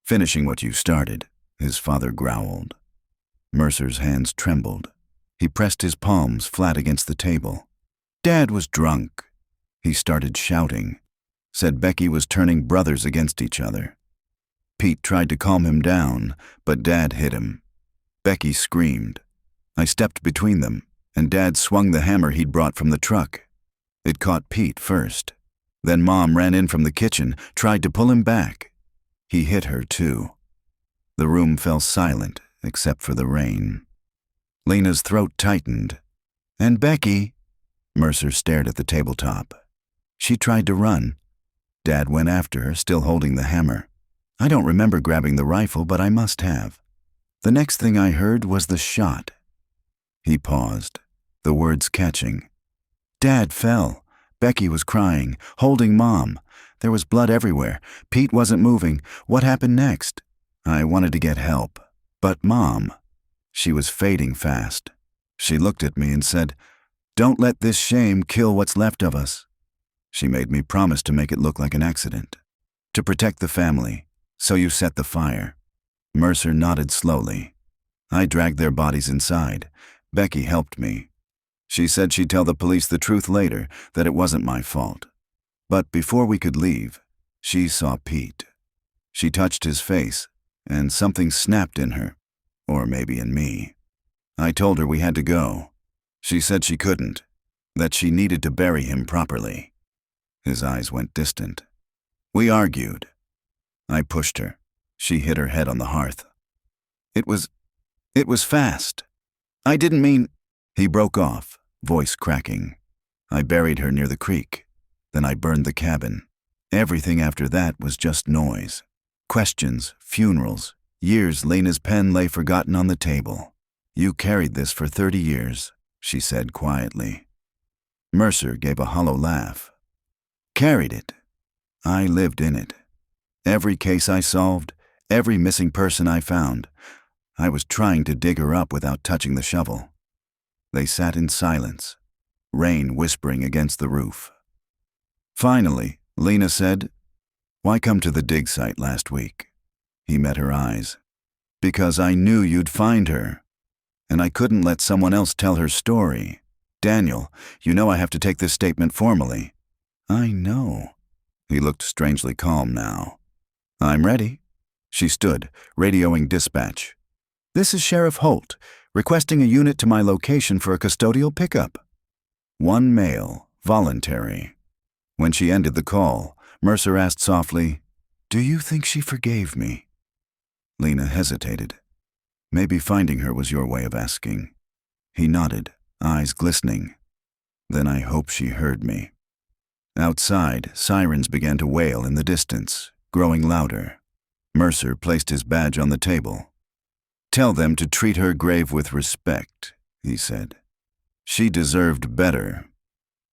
Finishing what you started, his father growled. Mercer's hands trembled. He pressed his palms flat against the table. Dad was drunk. He started shouting. Said Becky was turning brothers against each other. Pete tried to calm him down, but Dad hit him. Becky screamed. I stepped between them, and Dad swung the hammer he'd brought from the truck. It caught Pete first. Then Mom ran in from the kitchen, tried to pull him back. He hit her too. The room fell silent, except for the rain. Lena's throat tightened. And Becky? Mercer stared at the tabletop. She tried to run. Dad went after her, still holding the hammer. I don't remember grabbing the rifle, but I must have. The next thing I heard was the shot. He paused, the words catching. Dad fell. Becky was crying, holding Mom. There was blood everywhere. Pete wasn't moving. What happened next? I wanted to get help. But Mom, she was fading fast. She looked at me and said, Don't let this shame kill what's left of us. She made me promise to make it look like an accident. To protect the family, so you set the fire. Mercer nodded slowly. I dragged their bodies inside. Becky helped me. She said she'd tell the police the truth later, that it wasn't my fault. But before we could leave, she saw Pete. She touched his face, and something snapped in her, or maybe in me. I told her we had to go. She said she couldn't, that she needed to bury him properly. His eyes went distant. We argued. I pushed her. She hit her head on the hearth. It was fast. I didn't mean... He broke off, voice cracking. I buried her near the creek. Then I burned the cabin. Everything after that was just noise. Questions, funerals, years Lena's pen lay forgotten on the table. You carried this for 30 years, she said quietly. Mercer gave a hollow laugh. Carried it. I lived in it. Every case I solved, every missing person I found, I was trying to dig her up without touching the shovel. They sat in silence, rain whispering against the roof. Finally, Lena said, Why come to the dig site last week? He met her eyes. Because I knew you'd find her, and I couldn't let someone else tell her story. Daniel, you know I have to take this statement formally. I know. He looked strangely calm now. I'm ready. She stood, radioing dispatch. This is Sheriff Holt, requesting a unit to my location for a custodial pickup. 1 male, voluntary. When she ended the call, Mercer asked softly, Do you think she forgave me? Lena hesitated. Maybe finding her was your way of asking. He nodded, eyes glistening. Then I hope she heard me. Outside, sirens began to wail in the distance, growing louder. Mercer placed his badge on the table. Tell them to treat her grave with respect, he said. She deserved better.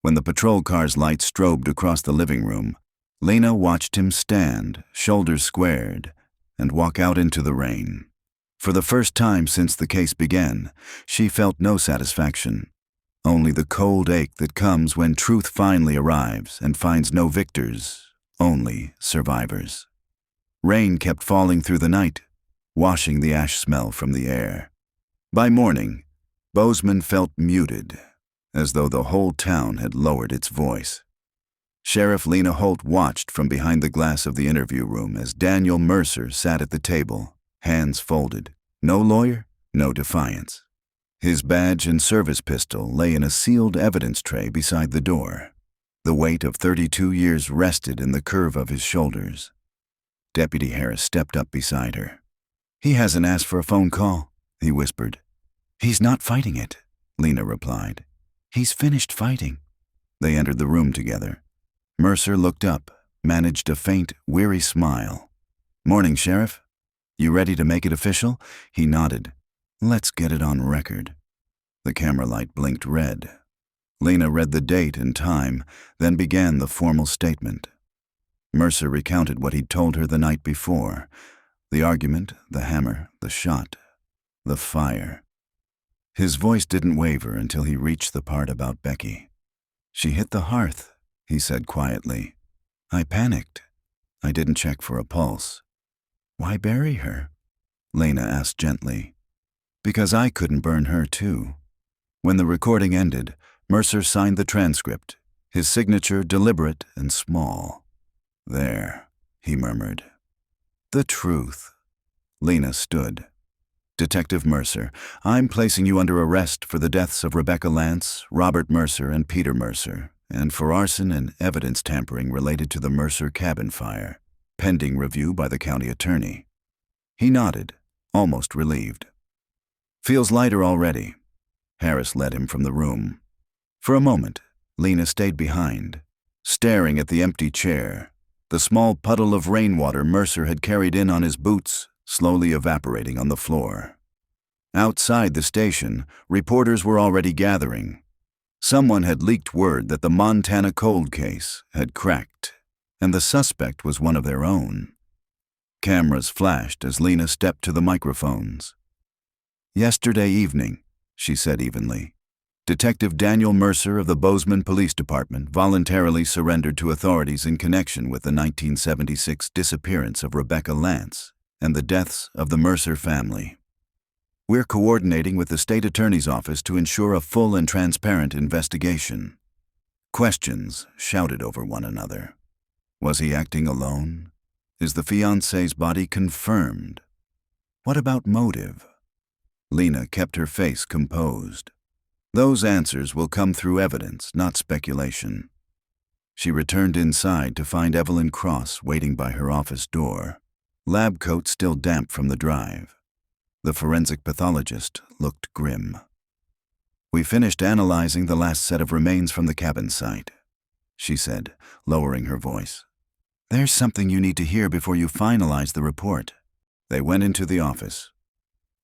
When the patrol car's light strobed across the living room, Lena watched him stand, shoulders squared, and walk out into the rain. For the first time since the case began, she felt no satisfaction. Only the cold ache that comes when truth finally arrives and finds no victors, only survivors. Rain kept falling through the night, washing the ash smell from the air. By morning, Bozeman felt muted, as though the whole town had lowered its voice. Sheriff Lena Holt watched from behind the glass of the interview room as Daniel Mercer sat at the table, hands folded. No lawyer, no defiance. His badge and service pistol lay in a sealed evidence tray beside the door. The weight of 32 years rested in the curve of his shoulders. Deputy Harris stepped up beside her. "He hasn't asked for a phone call," he whispered. "He's not fighting it," Lena replied. "He's finished fighting." They entered the room together. Mercer looked up, managed a faint, weary smile. "Morning, Sheriff. You ready to make it official?" He nodded. "Let's get it on record." The camera light blinked red. Lena read the date and time, then began the formal statement. Mercer recounted what he'd told her the night before. The argument, the hammer, the shot, the fire. His voice didn't waver until he reached the part about Becky. "She hit the hearth," he said quietly. "I panicked. I didn't check for a pulse." "Why bury her?" Lena asked gently. "Because I couldn't burn her too." When the recording ended, Mercer signed the transcript, his signature deliberate and small. "There," he murmured. "The truth." Lena stood. "Detective Mercer, I'm placing you under arrest for the deaths of Rebecca Lance, Robert Mercer, and Peter Mercer, and for arson and evidence tampering related to the Mercer cabin fire, pending review by the county attorney." He nodded, almost relieved. "Feels lighter already." Harris led him from the room. For a moment, Lena stayed behind, staring at the empty chair, the small puddle of rainwater Mercer had carried in on his boots, slowly evaporating on the floor. Outside the station, reporters were already gathering. Someone had leaked word that the Montana cold case had cracked, and the suspect was one of their own. Cameras flashed as Lena stepped to the microphones. "Yesterday evening," she said evenly, "Detective Daniel Mercer of the Bozeman Police Department voluntarily surrendered to authorities in connection with the 1976 disappearance of Rebecca Lance and the deaths of the Mercer family. We're coordinating with the state attorney's office to ensure a full and transparent investigation." Questions shouted over one another. Was he acting alone? Is the fiancé's body confirmed? What about motive? Lena kept her face composed. Those answers will come through evidence, not speculation. She returned inside to find Evelyn Cross waiting by her office door, lab coat still damp from the drive. The forensic pathologist looked grim. "We finished analyzing the last set of remains from the cabin site," she said, lowering her voice. "There's something you need to hear before you finalize the report." They went into the office.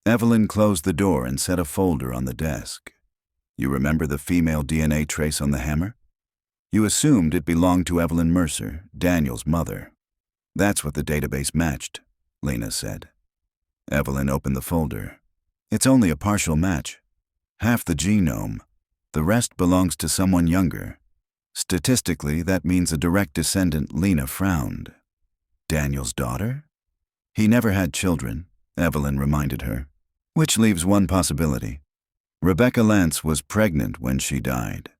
Evelyn closed the door and set a folder on the desk. "You remember the female DNA trace on the hammer? You assumed it belonged to Evelyn Mercer, Daniel's mother. That's what the database matched," Lena said. Evelyn opened the folder. "It's only a partial match. Half the genome. The rest belongs to someone younger. Statistically, that means a direct descendant." Lena frowned. "Daniel's daughter?" "He never had children," Evelyn reminded her. "Which leaves one possibility. Rebecca Lance was pregnant when she died."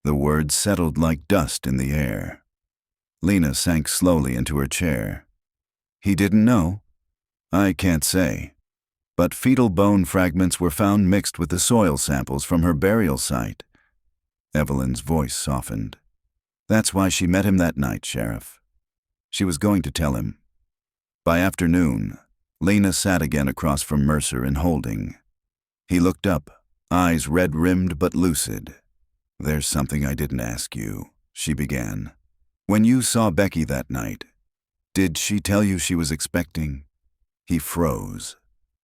The words settled like dust in the air. Lena sank slowly into her chair. "He didn't know?" "I can't say. But fetal bone fragments were found mixed with the soil samples from her burial site." Evelyn's voice softened. "That's why she met him that night, Sheriff. She was going to tell him." By afternoon, Lena sat again across from Mercer in holding. He looked up, eyes red-rimmed but lucid. "There's something I didn't ask you," she began. "When you saw Becky that night, did she tell you she was expecting?" He froze.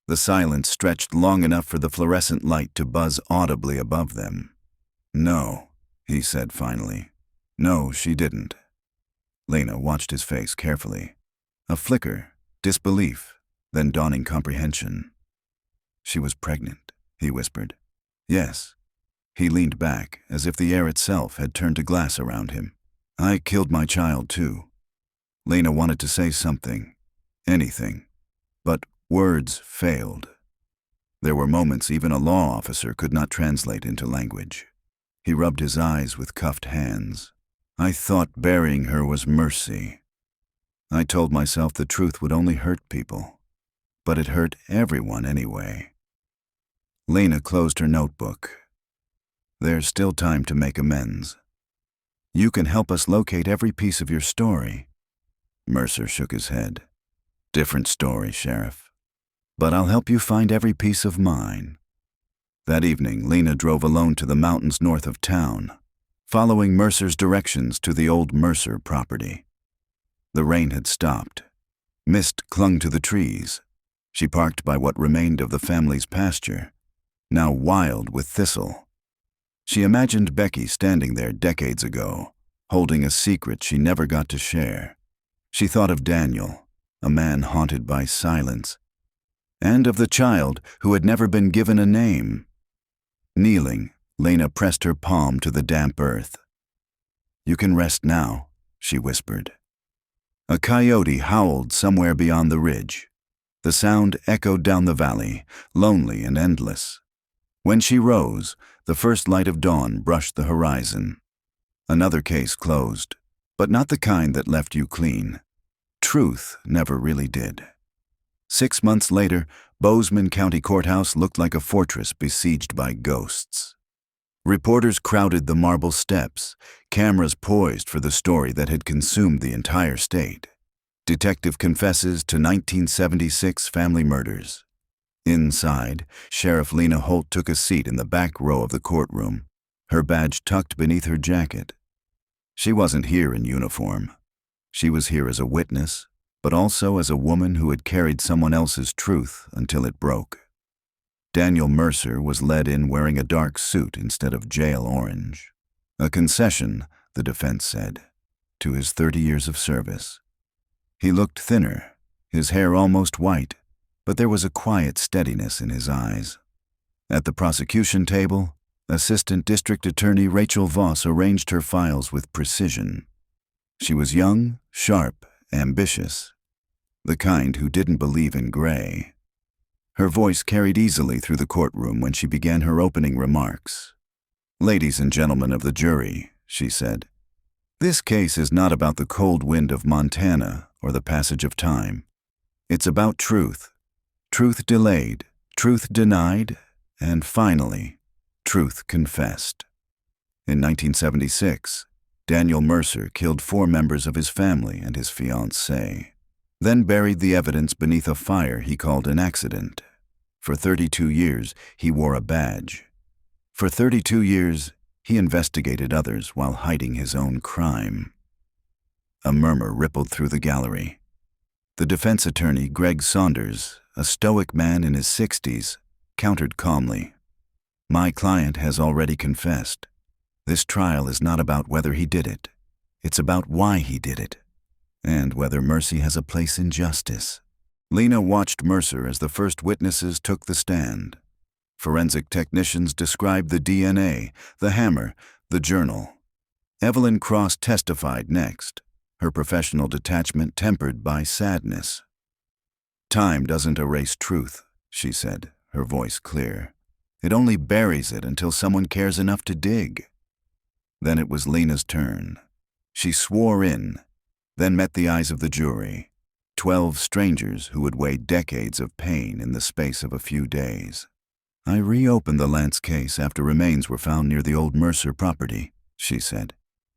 The silence stretched long enough for the fluorescent light to buzz audibly above them. "No," he said finally. "No, she didn't." Lena watched his face carefully. A flicker, disbelief, then dawning comprehension. "She was pregnant," he whispered. "Yes." He leaned back, as if the air itself had turned to glass around him. "I killed my child, too." Lena wanted to say something, anything, but words failed. There were moments even a law officer could not translate into language. He rubbed his eyes with cuffed hands. "I thought burying her was mercy. I told myself the truth would only hurt people, but it hurt everyone anyway." Lena closed her notebook. There's still time to make amends. You can help us locate every piece of your story. Mercer shook his head. Different story, Sheriff. But I'll help you find every piece of mine. That evening, Lena drove alone to the mountains north of town, following Mercer's directions to the old Mercer property. The rain had stopped. Mist clung to the trees. She parked by what remained of the family's pasture, now wild with thistle. She imagined Becky standing there decades ago, holding a secret she never got to share. She thought of Daniel, a man haunted by silence, and of the child who had never been given a name. Kneeling, Lena pressed her palm to the damp earth. "You can rest now," she whispered. A coyote howled somewhere beyond the ridge. The sound echoed down the valley, lonely and endless. When she rose, the first light of dawn brushed the horizon. Another case closed, but not the kind that left you clean. Truth never really did. 6 months later, Bozeman County Courthouse looked like a fortress besieged by ghosts. Reporters crowded the marble steps, cameras poised for the story that had consumed the entire state. Detective confesses to 1976 family murders. Inside, Sheriff Lena Holt took a seat in the back row of the courtroom, her badge tucked beneath her jacket. She wasn't here in uniform. She was here as a witness, but also as a woman who had carried someone else's truth until it broke. Daniel Mercer was led in wearing a dark suit instead of jail orange. A concession, the defense said, to his 30 years of service. He looked thinner, his hair almost white, but there was a quiet steadiness in his eyes. At the prosecution table, Assistant District Attorney Rachel Voss arranged her files with precision. She was young, sharp, ambitious, the kind who didn't believe in gray. Her voice carried easily through the courtroom when she began her opening remarks. "Ladies and gentlemen of the jury," she said, "this case is not about the cold wind of Montana or the passage of time. It's about truth. Truth delayed, truth denied, and finally, truth confessed. In 1976, Daniel Mercer killed 4 members of his family and his fiancée, then buried the evidence beneath a fire he called an accident. For 32 years, he wore a badge. For 32 years, he investigated others while hiding his own crime." A murmur rippled through the gallery. The defense attorney, Greg Saunders, a stoic man in his 60s, countered calmly. "My client has already confessed. This trial is not about whether he did it. It's about why he did it, and whether mercy has a place in justice." Lena watched Mercer as the first witnesses took the stand. Forensic technicians described the DNA, the hammer, the journal. Evelyn Cross testified next, her professional detachment tempered by sadness. "Time doesn't erase truth," she said, her voice clear. "It only buries it until someone cares enough to dig." Then it was Lena's turn. She swore in, then met the eyes of the jury, 12 strangers who would weigh decades of pain in the space of a few days. "I reopened the Lance case after remains were found near the old Mercer property," she said.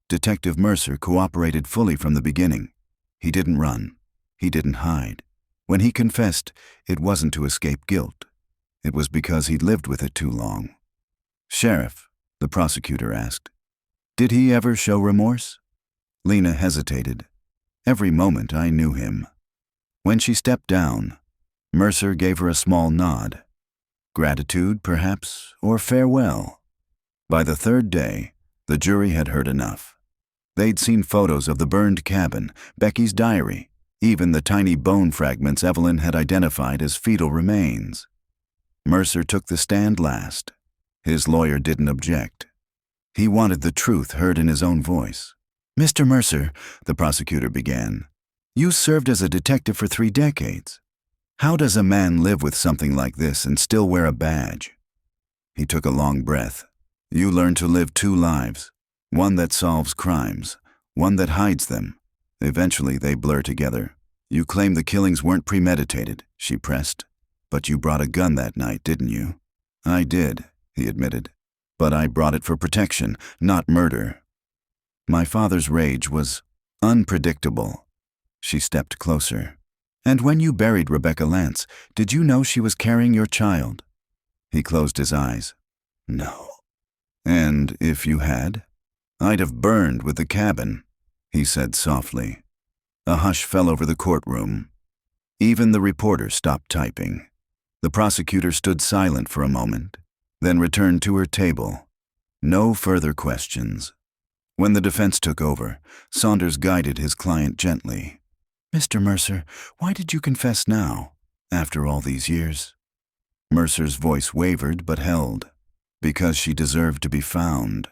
"Detective Mercer cooperated fully from the beginning. He didn't run. He didn't hide. When he confessed, it wasn't to escape guilt. It was because he'd lived with it too long." "Sheriff," the prosecutor asked, "did he ever show remorse?" Lena hesitated. "Every moment I knew him." When she stepped down, Mercer gave her a small nod. Gratitude, perhaps, or farewell. By the 3rd day, the jury had heard enough. They'd seen photos of the burned cabin, Becky's diary, even the tiny bone fragments Evelyn had identified as fetal remains. Mercer took the stand last. His lawyer didn't object. He wanted the truth heard in his own voice. "Mr. Mercer," the prosecutor began, "you served as a detective for 3 decades. How does a man live with something like this and still wear a badge?" He took a long breath. "You learn to live 2 lives, one that solves crimes, one that hides them. Eventually they blur together. You claim the killings weren't premeditated," she pressed. "But you brought a gun that night, didn't you?" I did, he admitted. But I brought it for protection, not murder. My father's rage was unpredictable. She stepped closer. And when you buried Rebecca Lance, did you know she was carrying your child? He closed his eyes. No. And if you had? I'd have burned with the cabin, he said softly. A hush fell over the courtroom. Even the reporter stopped typing. The prosecutor stood silent for a moment, then returned to her table. No further questions. When the defense took over, Saunders guided his client gently. Mr. Mercer, why did you confess now, after all these years? Mercer's voice wavered but held. Because she deserved to be found.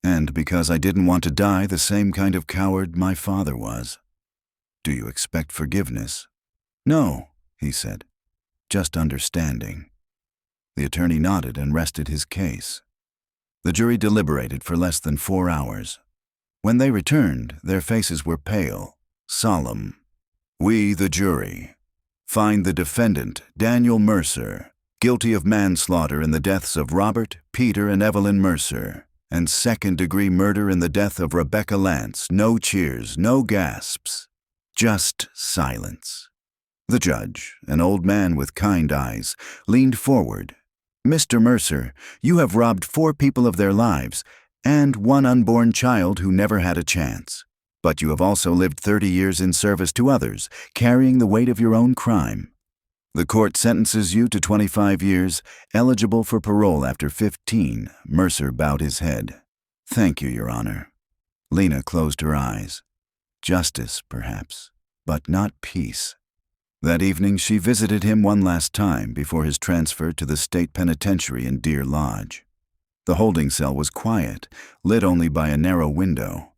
And because I didn't want to die the same kind of coward my father was. Do you expect forgiveness? No, he said. Just understanding. The attorney nodded and rested his case. The jury deliberated for less than 4 hours. When they returned, their faces were pale, solemn. We, the jury, find the defendant, Daniel Mercer, guilty of manslaughter in the deaths of Robert, Peter, and Evelyn Mercer, and second-degree murder in the death of Rebecca Lance. No cheers, no gasps, just silence. The judge, an old man with kind eyes, leaned forward. Mr. Mercer, you have robbed 4 people of their lives and 1 unborn child who never had a chance. But you have also lived 30 years in service to others, carrying the weight of your own crime. The court sentences you to 25 years, eligible for parole after 15. Mercer bowed his head. Thank you, Your Honor. Lena closed her eyes. Justice, perhaps, but not peace. That evening she visited him one last time before his transfer to the state penitentiary in Deer Lodge. The holding cell was quiet, lit only by a narrow window.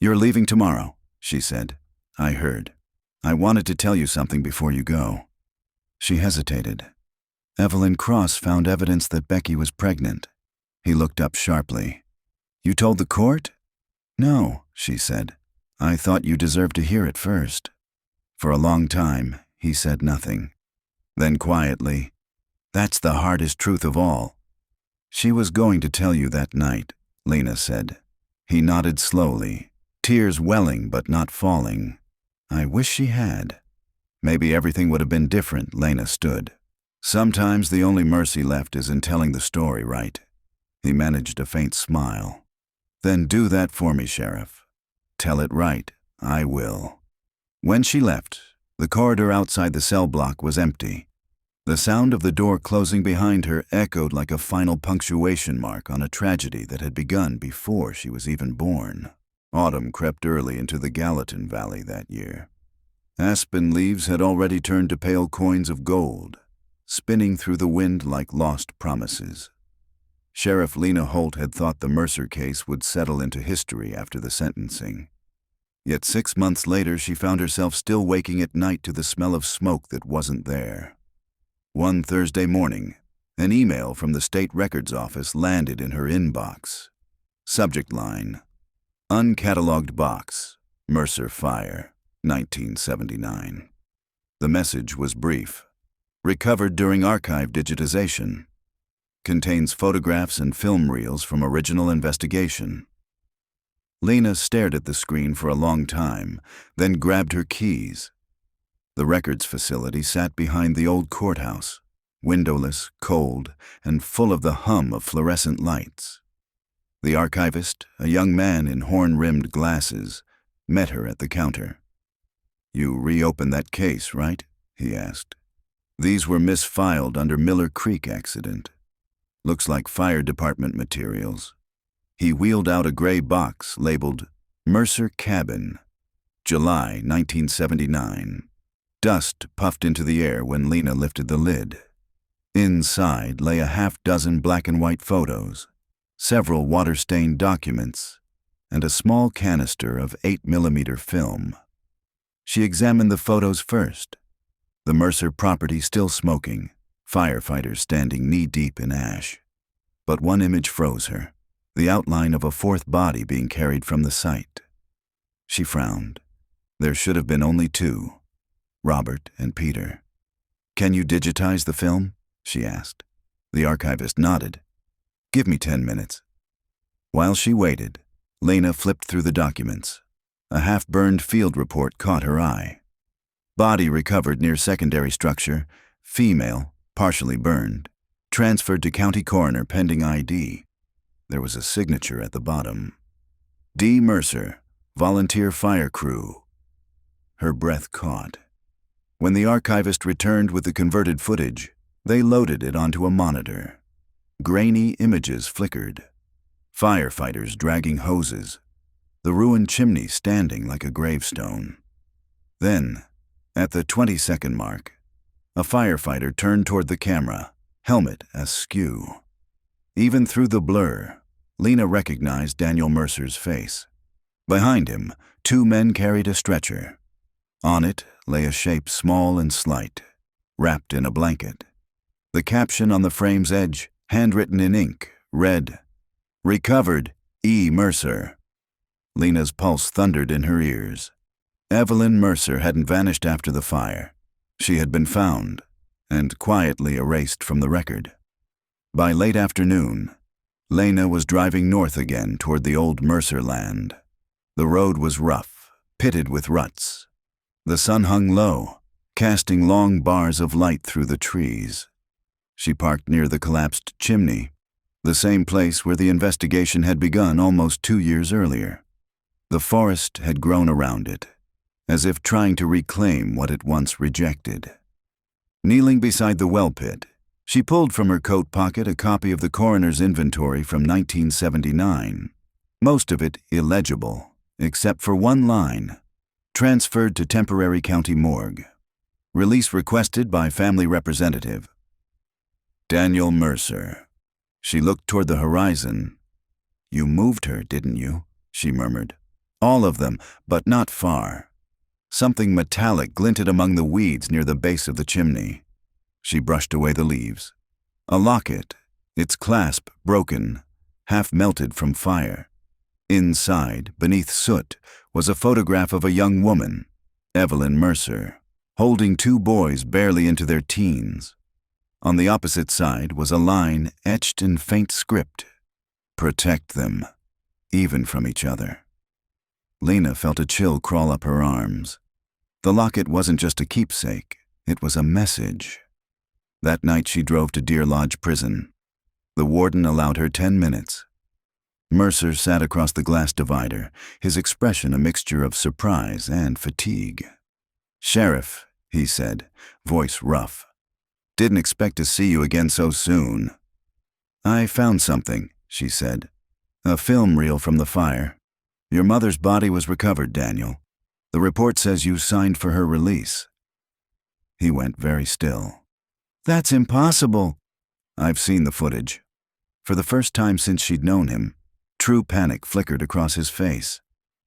You're leaving tomorrow, she said. I heard. I wanted to tell you something before you go. She hesitated. Evelyn Cross found evidence that Becky was pregnant. He looked up sharply. You told the court? No, she said. I thought you deserved to hear it first. For a long time, he said nothing. Then quietly, that's the hardest truth of all. She was going to tell you that night, Lena said. He nodded slowly, tears welling but not falling. I wish she had. Maybe everything would have been different, Lena stood. Sometimes the only mercy left is in telling the story right. He managed a faint smile. Then do that for me, Sheriff. Tell it right. I will. When she left, the corridor outside the cell block was empty. The sound of the door closing behind her echoed like a final punctuation mark on a tragedy that had begun before she was even born. Autumn crept early into the Gallatin Valley that year. Aspen leaves had already turned to pale coins of gold, spinning through the wind like lost promises. Sheriff Lena Holt had thought the Mercer case would settle into history after the sentencing. Yet 6 months later, she found herself still waking at night to the smell of smoke that wasn't there. One Thursday morning, an email from the state records office landed in her inbox. Subject line, Uncatalogued Box, Mercer Fire, 1979. The message was brief. Recovered during archive digitization. Contains photographs and film reels from original investigation. Lena stared at the screen for a long time, then grabbed her keys. The records facility sat behind the old courthouse, windowless, cold, and full of the hum of fluorescent lights. The archivist, a young man in horn-rimmed glasses, met her at the counter. You reopened that case, right? He asked. These were misfiled under Miller Creek accident. Looks like fire department materials. He wheeled out a gray box labeled Mercer Cabin, July 1979. Dust puffed into the air when Lena lifted the lid. Inside lay a half-dozen black and white photos, several water-stained documents, and a small canister of 8mm film. She examined the photos first. The Mercer property still smoking, firefighters standing knee-deep in ash. But one image froze her, the outline of a 4th body being carried from the site. She frowned. There should have been only 2, Robert and Peter. Can you digitize the film? She asked. The archivist nodded. "Give me 10 minutes." While she waited, Lena flipped through the documents. A half-burned field report caught her eye. Body recovered near secondary structure, female, partially burned, transferred to county coroner pending ID. There was a signature at the bottom. D. Mercer, volunteer fire crew. Her breath caught. When the archivist returned with the converted footage, they loaded it onto a monitor. Grainy images flickered. Firefighters dragging hoses. The ruined chimney standing like a gravestone. Then, at the 20-second mark, a firefighter turned toward the camera, helmet askew. Even through the blur, Lena recognized Daniel Mercer's face. Behind him, 2 men carried a stretcher. On it lay a shape small and slight, wrapped in a blanket. The caption on the frame's edge, handwritten in ink, read, "Recovered, E. Mercer." Lena's pulse thundered in her ears. Evelyn Mercer hadn't vanished after the fire. She had been found, and quietly erased from the record. By late afternoon, Lena was driving north again toward the old Mercer land. The road was rough, pitted with ruts. The sun hung low, casting long bars of light through the trees. She parked near the collapsed chimney, the same place where the investigation had begun almost 2 years earlier. The forest had grown around it, as if trying to reclaim what it once rejected. Kneeling beside the well pit, she pulled from her coat pocket a copy of the coroner's inventory from 1979, most of it illegible, except for one line, "Transferred to temporary county morgue. Release requested by family representative." Daniel Mercer. She looked toward the horizon. "You moved her, didn't you?" she murmured. "All of them, but not far." Something metallic glinted among the weeds near the base of the chimney. She brushed away the leaves. A locket, its clasp broken, half melted from fire. Inside, beneath soot, was a photograph of a young woman, Evelyn Mercer, holding 2 boys barely into their teens. On the opposite side was a line etched in faint script. "Protect them, even from each other." Lena felt a chill crawl up her arms. The locket wasn't just a keepsake, it was a message. That night she drove to Deer Lodge Prison. The warden allowed her 10 minutes. Mercer sat across the glass divider, his expression a mixture of surprise and fatigue. "Sheriff," he said, voice rough. "Didn't expect to see you again so soon." "I found something," she said. "A film reel from the fire. Your mother's body was recovered, Daniel. The report says you signed for her release." He went very still. "That's impossible." "I've seen the footage." For the first time since she'd known him, true panic flickered across his face.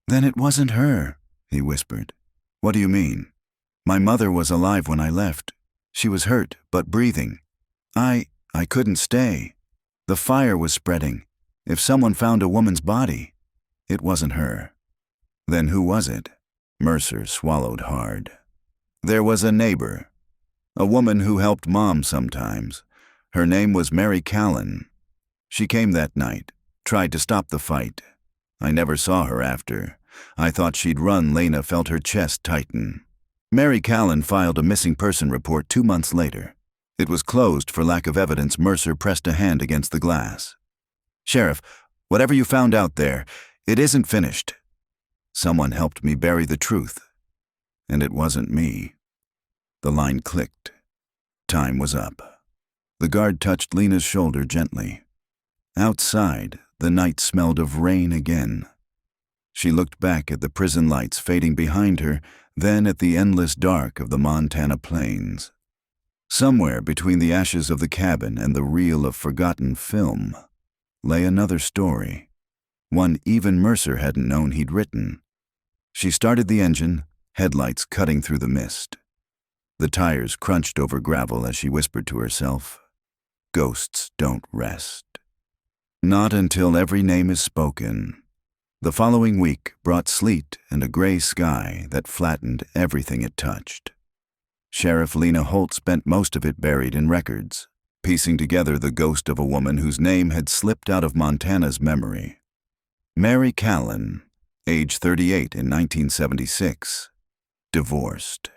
"Then it wasn't her," he whispered. "What do you mean?" "My mother was alive when I left. She was hurt, but breathing. I couldn't stay. The fire was spreading. If someone found a woman's body, it wasn't her." "Then who was it?" Mercer swallowed hard. "There was a neighbor. A woman who helped Mom sometimes. Her name was Mary Callan. She came that night, tried to stop the fight. I never saw her after. I thought she'd run. Lena felt her chest tighten. Mary Callan filed a missing person report 2 months later. It was closed for lack of evidence. Mercer pressed a hand against the glass. "Sheriff, whatever you found out there, it isn't finished. Someone helped me bury the truth. And it wasn't me." The line clicked. Time was up. The guard touched Lena's shoulder gently. Outside, the night smelled of rain again. She looked back at the prison lights fading behind her, then at the endless dark of the Montana plains. Somewhere between the ashes of the cabin and the reel of forgotten film lay another story, one even Mercer hadn't known he'd written. She started the engine, headlights cutting through the mist. The tires crunched over gravel as she whispered to herself, "Ghosts don't rest." Not until every name is spoken. The following week brought sleet and a gray sky that flattened everything it touched. Sheriff Lena Holt spent most of it buried in records, piecing together the ghost of a woman whose name had slipped out of Montana's memory. Mary Callan, age 38 in 1976, divorced.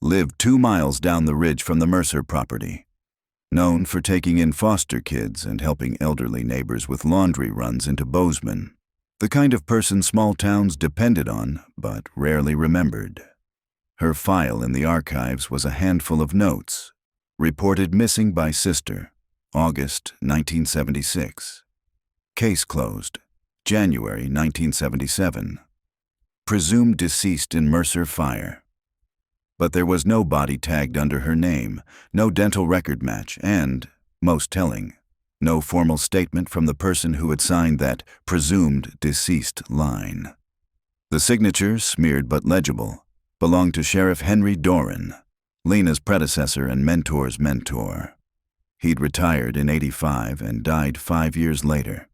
Lived 2 miles down the ridge from the Mercer property. Known for taking in foster kids and helping elderly neighbors with laundry runs into Bozeman. The kind of person small towns depended on, but rarely remembered. Her file in the archives was a handful of notes. Reported missing by sister, August 1976. Case closed, January 1977. Presumed deceased in Mercer fire. But there was no body tagged under her name, no dental record match, and, most telling, no formal statement from the person who had signed that presumed deceased line. The signature, smeared but legible, belonged to Sheriff Henry Doran, Lena's predecessor and mentor's mentor. He'd retired in '85 and died 5 years later.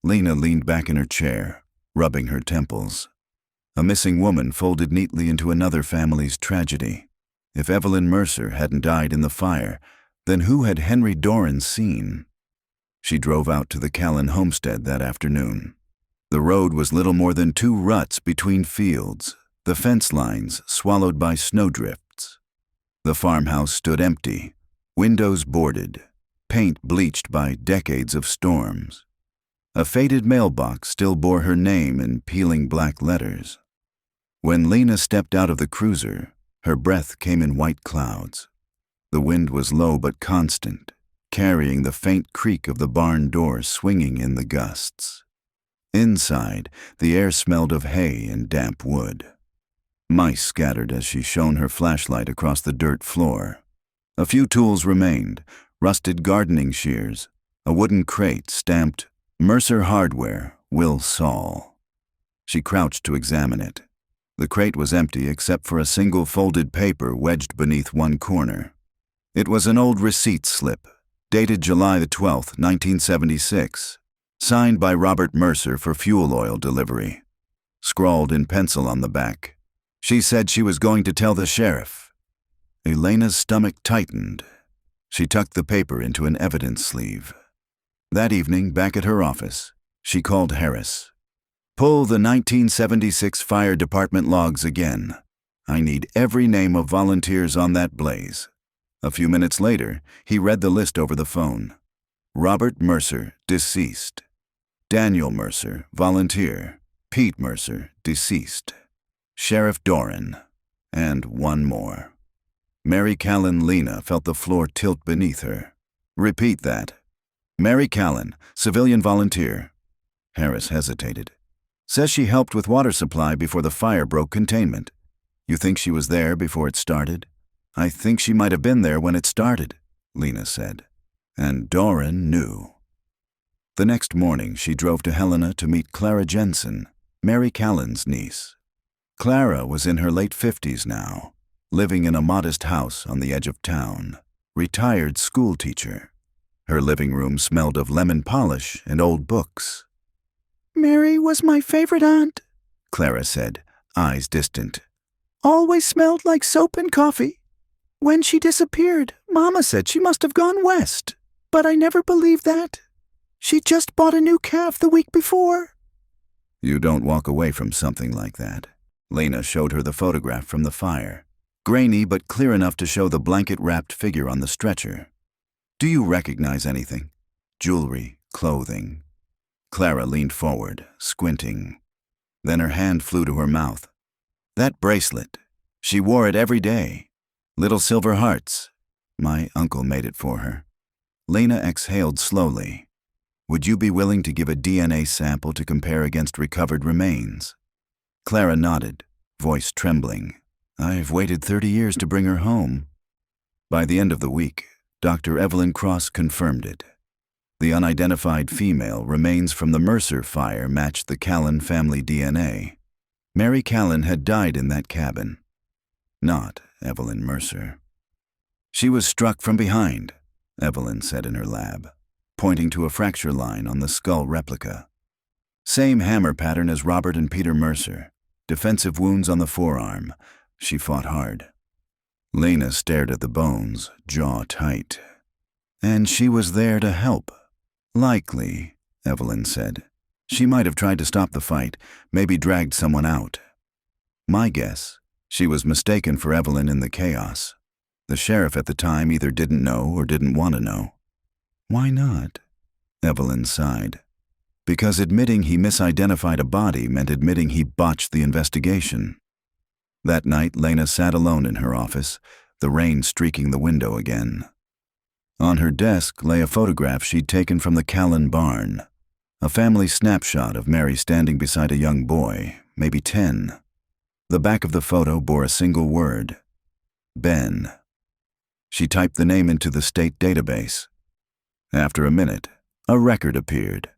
Lena leaned back in her chair, rubbing her temples. A missing woman folded neatly into another family's tragedy. If Evelyn Mercer hadn't died in the fire, then who had Henry Doran seen? She drove out to the Callan homestead that afternoon. The road was little more than 2 ruts between fields, the fence lines swallowed by snowdrifts. The farmhouse stood empty, windows boarded, paint bleached by decades of storms. A faded mailbox still bore her name in peeling black letters. When Lena stepped out of the cruiser, her breath came in white clouds. The wind was low but constant, carrying the faint creak of the barn door swinging in the gusts. Inside, the air smelled of hay and damp wood. Mice scattered as she shone her flashlight across the dirt floor. A few tools remained, rusted gardening shears, a wooden crate stamped Mercer Hardware, Wilsall. She crouched to examine it. The crate was empty except for a single folded paper wedged beneath one corner. It was an old receipt slip, dated July the 12th, 1976, signed by Robert Mercer for fuel oil delivery. Scrawled in pencil on the back, she said she was going to tell the sheriff. Elena's stomach tightened. She tucked the paper into an evidence sleeve. That evening, back at her office, she called Harris. "Pull the 1976 fire department logs again. I need every name of volunteers on that blaze." A few minutes later, he read the list over the phone. Robert Mercer, deceased. Daniel Mercer, volunteer. Pete Mercer, deceased. Sheriff Doran. And one more. Mary Callan. Lena felt the floor tilt beneath her. "Repeat that." "Mary Callan, civilian volunteer." Harris hesitated. "Says she helped with water supply before the fire broke containment. You think she was there before it started?" "I think she might have been there when it started," Lena said. And Doran knew. The next morning, she drove to Helena to meet Clara Jensen, Mary Callan's niece. Clara was in her late 50s now, living in a modest house on the edge of town, retired school teacher. Her living room smelled of lemon polish and old books. "Mary was my favorite aunt," Clara said, eyes distant. "Always smelled like soap and coffee. When she disappeared, Mama said she must have gone west, but I never believed that. She just bought a new calf the week before." "You don't walk away from something like that." Lena showed her the photograph from the fire, grainy but clear enough to show the blanket-wrapped figure on the stretcher. "Do you recognize anything? Jewelry, clothing?" Clara leaned forward, squinting. Then her hand flew to her mouth. "That bracelet. She wore it every day. Little silver hearts. My uncle made it for her." Lena exhaled slowly. "Would you be willing to give a DNA sample to compare against recovered remains?" Clara nodded, voice trembling. "I've waited 30 years to bring her home." By the end of the week, Dr. Evelyn Cross confirmed it. The unidentified female remains from the Mercer fire matched the Callan family DNA. Mary Callan had died in that cabin. Not Evelyn Mercer. "She was struck from behind," Evelyn said in her lab, pointing to a fracture line on the skull replica. "Same hammer pattern as Robert and Peter Mercer. Defensive wounds on the forearm. She fought hard." Lena stared at the bones, jaw tight. And she was there to help. Likely, Evelyn said. She might have tried to stop the fight, maybe dragged someone out. My guess, she was mistaken for Evelyn in the chaos. The sheriff at the time either didn't know or didn't want to know. Why not? Evelyn sighed. Because admitting he misidentified a body meant admitting he botched the investigation. That night, Lena sat alone in her office, the rain streaking the window again. On her desk lay a photograph she'd taken from the Callan barn. A family snapshot of Mary standing beside a young boy, maybe 10. The back of the photo bore a single word: Ben. She typed the name into the state database. After a minute, a record appeared.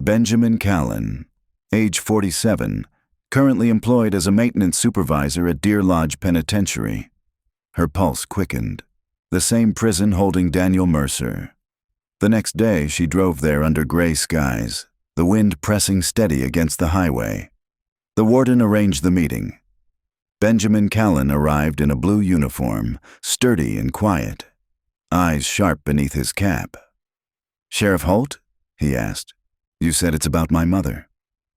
Benjamin Callan, age 47, currently employed as a maintenance supervisor at Deer Lodge Penitentiary. Her pulse quickened. The same prison holding Daniel Mercer. The next day, she drove there under gray skies, the wind pressing steady against the highway. The warden arranged the meeting. Benjamin Callan arrived in a blue uniform, sturdy and quiet, eyes sharp beneath his cap. "Sheriff Holt?" he asked. "You said it's about my mother."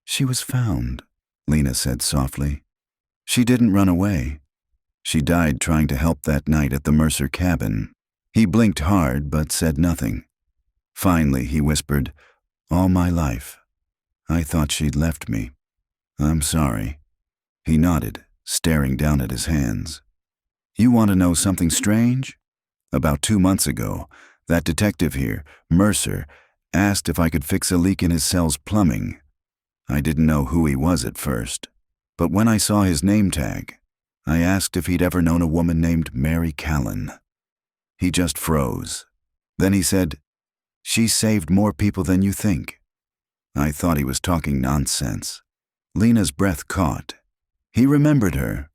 "She was found," Lena said softly. "She didn't run away. She died trying to help that night at the Mercer cabin." He blinked hard but said nothing. Finally, he whispered, "All my life. I thought she'd left me. I'm sorry." He nodded, staring down at his hands. "You want to know something strange? About 2 months ago, that detective here, Mercer, asked if I could fix a leak in his cell's plumbing. I didn't know who he was at first, but when I saw his name tag, I asked if he'd ever known a woman named Mary Callan. He just froze. Then he said, 'She saved more people than you think.' I thought he was talking nonsense." Lena's breath caught. He remembered her.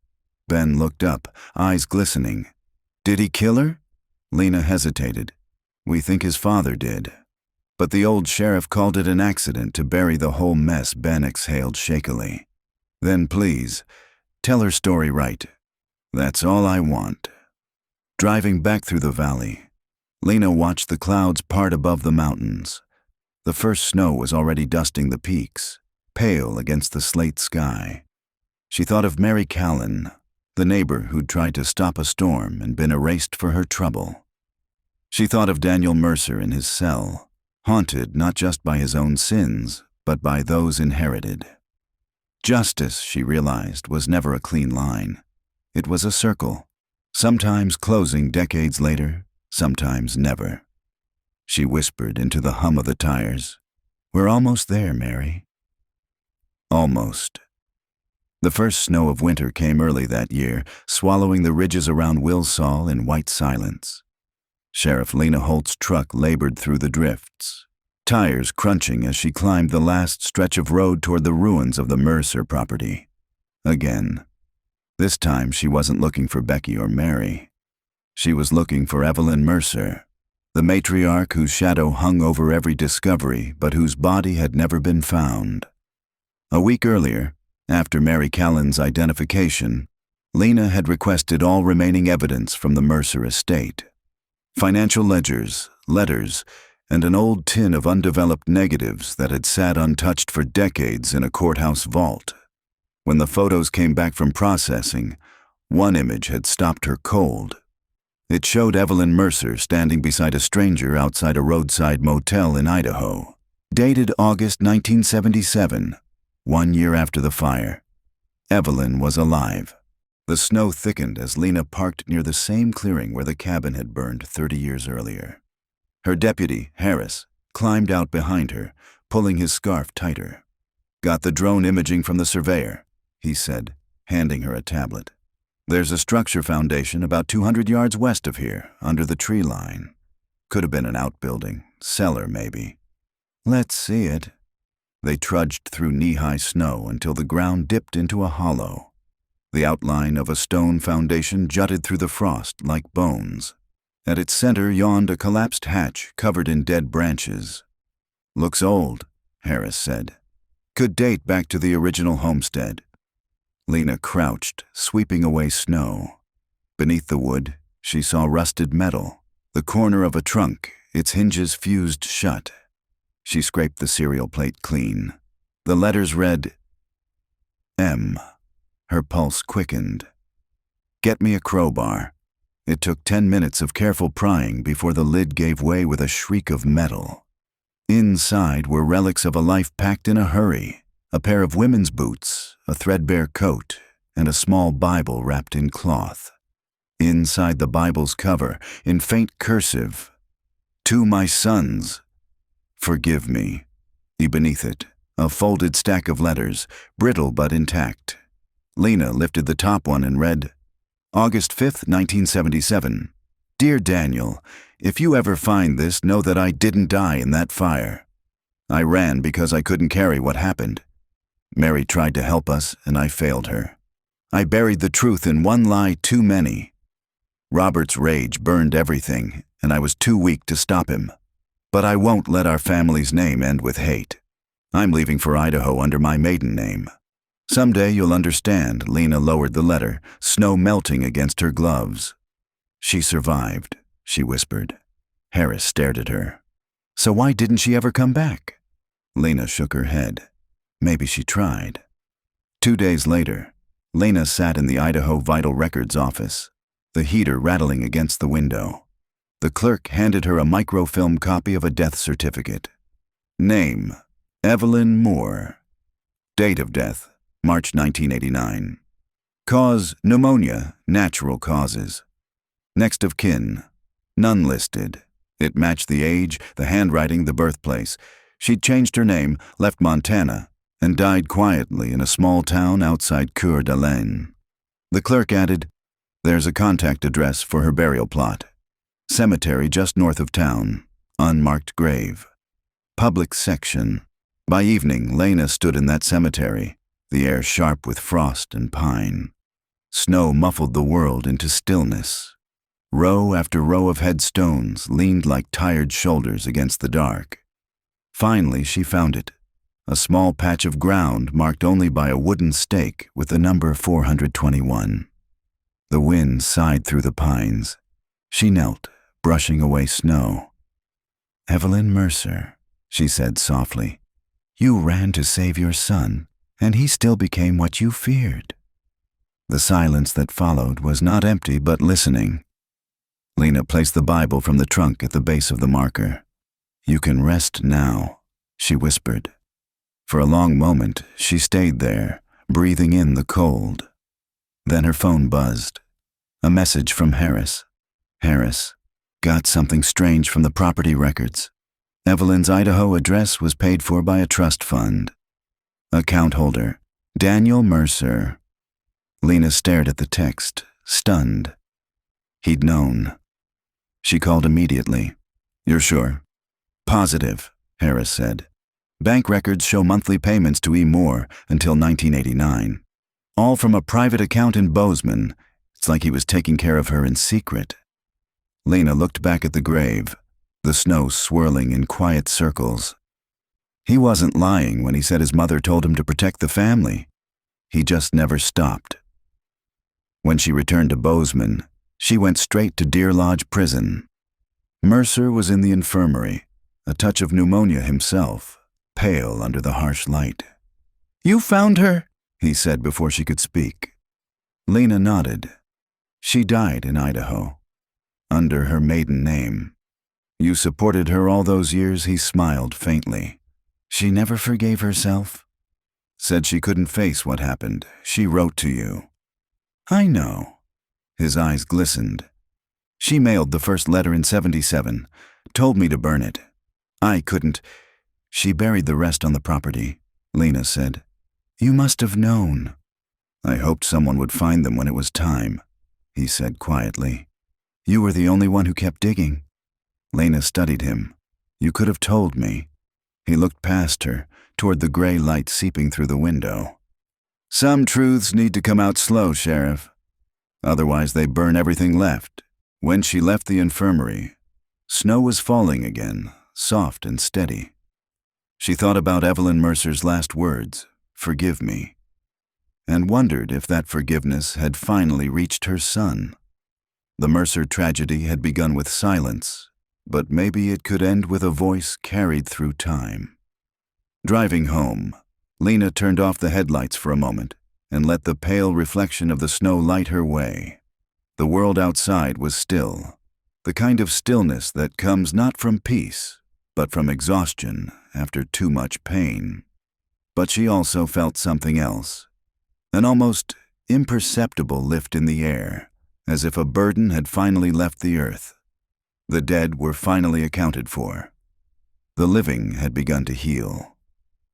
Ben looked up, eyes glistening. "Did he kill her?" Lena hesitated. "We think his father did." But the old sheriff called it an accident to bury the whole mess. Ben exhaled shakily. "Then please, tell her story right. That's all I want." Driving back through the valley, Lena watched the clouds part above the mountains. The first snow was already dusting the peaks, pale against the slate sky. She thought of Mary Callan, the neighbor who'd tried to stop a storm and been erased for her trouble. She thought of Daniel Mercer in his cell, haunted not just by his own sins, but by those inherited. Justice, she realized, was never a clean line. It was a circle, sometimes closing decades later, sometimes never. She whispered into the hum of the tires, "We're almost there, Mary." Almost. The first snow of winter came early that year, swallowing the ridges around Wilsall in white silence. Sheriff Lena Holt's truck labored through the drifts, tires crunching as she climbed the last stretch of road toward the ruins of the Mercer property. Again. This time she wasn't looking for Becky or Mary. She was looking for Evelyn Mercer, the matriarch whose shadow hung over every discovery but whose body had never been found. A week earlier, after Mary Callan's identification, Lena had requested all remaining evidence from the Mercer estate. Financial ledgers, letters, and an old tin of undeveloped negatives that had sat untouched for decades in a courthouse vault. When the photos came back from processing, one image had stopped her cold. It showed Evelyn Mercer standing beside a stranger outside a roadside motel in Idaho. Dated August 1977, 1 year after the fire. Evelyn was alive. The snow thickened as Lena parked near the same clearing where the cabin had burned 30 years earlier. Her deputy, Harris, climbed out behind her, pulling his scarf tighter. "Got the drone imaging from the surveyor," he said, handing her a tablet. "There's a structure foundation about 200 yards west of here, under the tree line. Could have been an outbuilding, cellar maybe." "Let's see it." They trudged through knee-high snow until the ground dipped into a hollow. The outline of a stone foundation jutted through the frost like bones. At its center yawned a collapsed hatch covered in dead branches. "Looks old," Harris said. "Could date back to the original homestead." Lena crouched, sweeping away snow. Beneath the wood, she saw rusted metal, the corner of a trunk, its hinges fused shut. She scraped the cereal plate clean. The letters read, M. Her pulse quickened. Get me a crowbar. It took 10 minutes of careful prying before the lid gave way with a shriek of metal. Inside were relics of a life packed in a hurry, a pair of women's boots, a threadbare coat, and a small Bible wrapped in cloth. Inside the Bible's cover, in faint cursive, "To my sons, forgive me." Beneath it, a folded stack of letters, brittle but intact. Lena lifted the top one and read, August 5th, 1977. Dear Daniel, if you ever find this, know that I didn't die in that fire. I ran because I couldn't carry what happened. Mary tried to help us, and I failed her. I buried the truth in one lie too many. Robert's rage burned everything, and I was too weak to stop him. But I won't let our family's name end with hate. I'm leaving for Idaho under my maiden name. Someday you'll understand. Lena lowered the letter, snow melting against her gloves. She survived, she whispered. Harris stared at her. So why didn't she ever come back? Lena shook her head. Maybe she tried. 2 days later, Lena sat in the Idaho Vital Records office, the heater rattling against the window. The clerk handed her a microfilm copy of a death certificate. Name, Evelyn Moore. Date of death, March 1989. Cause, pneumonia, natural causes. Next of kin, none listed. It matched the age, the handwriting, the birthplace. She'd changed her name, left Montana, and died quietly in a small town outside Coeur d'Alene. The clerk added, there's a contact address for her burial plot. Cemetery just north of town, unmarked grave. Public section. By evening, Lena stood in that cemetery, the air sharp with frost and pine. Snow muffled the world into stillness. Row after row of headstones leaned like tired shoulders against the dark. Finally, she found it, a small patch of ground marked only by a wooden stake with the number 421. The wind sighed through the pines. She knelt, brushing away snow. Evelyn Mercer, she said softly, you ran to save your son, and he still became what you feared. The silence that followed was not empty but listening. Lena placed the Bible from the trunk at the base of the marker. You can rest now, she whispered. For a long moment, she stayed there, breathing in the cold. Then her phone buzzed. A message from Harris. Harris, got something strange from the property records. Evelyn's Idaho address was paid for by a trust fund. Account holder, Daniel Mercer. Lena stared at the text, stunned. He'd known. She called immediately. You're sure? Positive, Harris said. Bank records show monthly payments to E. Moore until 1989. All from a private account in Bozeman. It's like he was taking care of her in secret. Lena looked back at the grave, the snow swirling in quiet circles. He wasn't lying when he said his mother told him to protect the family. He just never stopped. When she returned to Bozeman, she went straight to Deer Lodge Prison. Mercer was in the infirmary, a touch of pneumonia himself, pale under the harsh light. You found her, he said before she could speak. Lena nodded. She died in Idaho, under her maiden name. You supported her all those years, he smiled faintly. She never forgave herself. Said she couldn't face what happened. She wrote to you. I know. His eyes glistened. She mailed the first letter in 77, told me to burn it. I couldn't. She buried the rest on the property, Lena said. You must have known. I hoped someone would find them when it was time, he said quietly. You were the only one who kept digging. Lena studied him. You could have told me. He looked past her, toward the gray light seeping through the window. Some truths need to come out slow, Sheriff. Otherwise they burn everything left. When she left the infirmary, snow was falling again, soft and steady. She thought about Evelyn Mercer's last words, forgive me, and wondered if that forgiveness had finally reached her son. The Mercer tragedy had begun with silence, but maybe it could end with a voice carried through time. Driving home, Lena turned off the headlights for a moment and let the pale reflection of the snow light her way. The world outside was still, the kind of stillness that comes not from peace, but from exhaustion after too much pain. But she also felt something else, an almost imperceptible lift in the air, as if a burden had finally left the earth. The dead were finally accounted for. The living had begun to heal.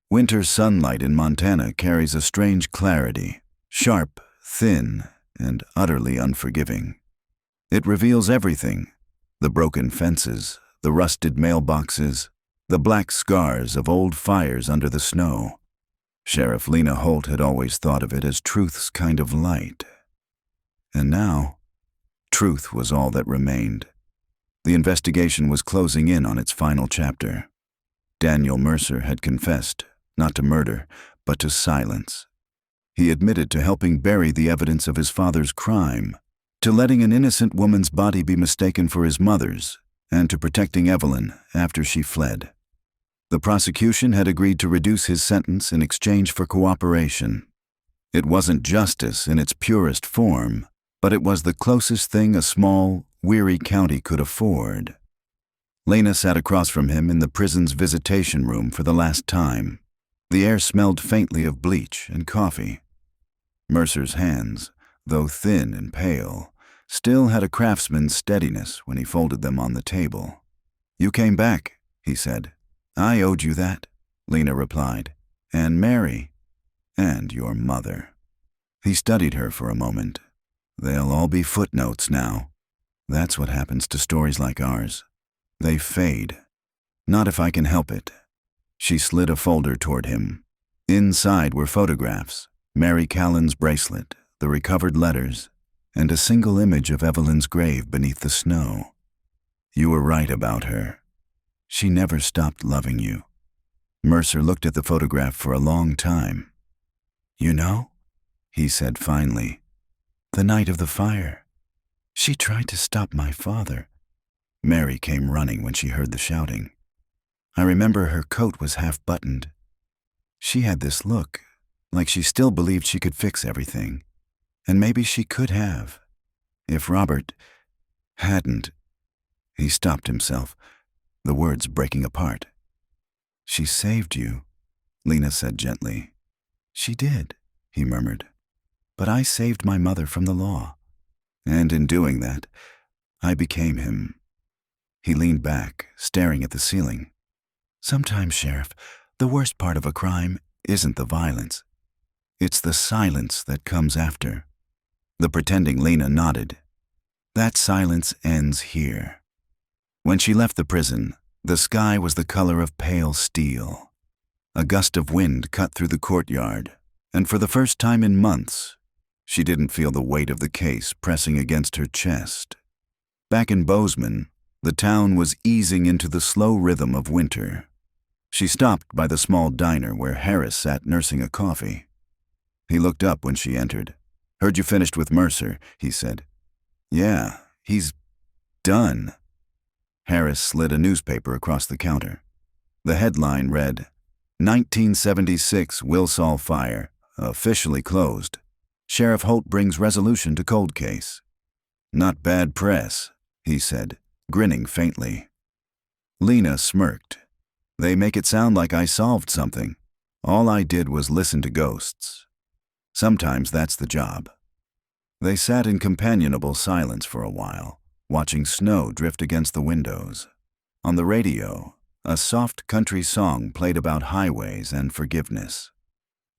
Winter sunlight in Montana carries a strange clarity, sharp, thin, and utterly unforgiving. It reveals everything: the broken fences, the rusted mailboxes, the black scars of old fires under the snow. Sheriff Lena Holt had always thought of it as truth's kind of light. And now, truth was all that remained. The investigation was closing in on its final chapter. Daniel Mercer had confessed, not to murder, but to silence. He admitted to helping bury the evidence of his father's crime, to letting an innocent woman's body be mistaken for his mother's, and to protecting Evelyn after she fled. The prosecution had agreed to reduce his sentence in exchange for cooperation. It wasn't justice in its purest form, but it was the closest thing a small, weary county could afford. Lena sat across from him in the prison's visitation room for the last time. The air smelled faintly of bleach and coffee. Mercer's hands, though thin and pale, still had a craftsman's steadiness when he folded them on the table. "You came back," he said. "I owed you that," Lena replied. "And Mary. And your mother." He studied her for a moment. "They'll all be footnotes now. That's what happens to stories like ours. They fade. Not if I can help it." She slid a folder toward him. Inside were photographs, Mary Callan's bracelet, the recovered letters, and a single image of Evelyn's grave beneath the snow. "You were right about her. She never stopped loving you." Mercer looked at the photograph for a long time. "You know," he said finally, "the night of the fire, she tried to stop my father. Mary came running when she heard the shouting. I remember her coat was half buttoned. She had this look, like she still believed she could fix everything. And maybe she could have, if Robert hadn't." He stopped himself, the words breaking apart. "She saved you," Lena said gently. "She did," he murmured. "But I saved my mother from the law. And in doing that, I became him." He leaned back, staring at the ceiling. "Sometimes, Sheriff, the worst part of a crime isn't the violence. It's the silence that comes after." The pretending Lena nodded. "That silence ends here." When she left the prison, the sky was the color of pale steel. A gust of wind cut through the courtyard, and for the first time in months, she didn't feel the weight of the case pressing against her chest. Back in Bozeman, the town was easing into the slow rhythm of winter. She stopped by the small diner where Harris sat nursing a coffee. He looked up when she entered. "Heard you finished with Mercer," he said. "Yeah, he's done." Harris slid a newspaper across the counter. The headline read, "1976 Wilsall fire, officially closed. Sheriff Holt brings resolution to cold case." "Not bad press," he said, grinning faintly. Lena smirked. "They make it sound like I solved something. All I did was listen to ghosts. Sometimes that's the job." They sat in companionable silence for a while, watching snow drift against the windows. On the radio, a soft country song played about highways and forgiveness.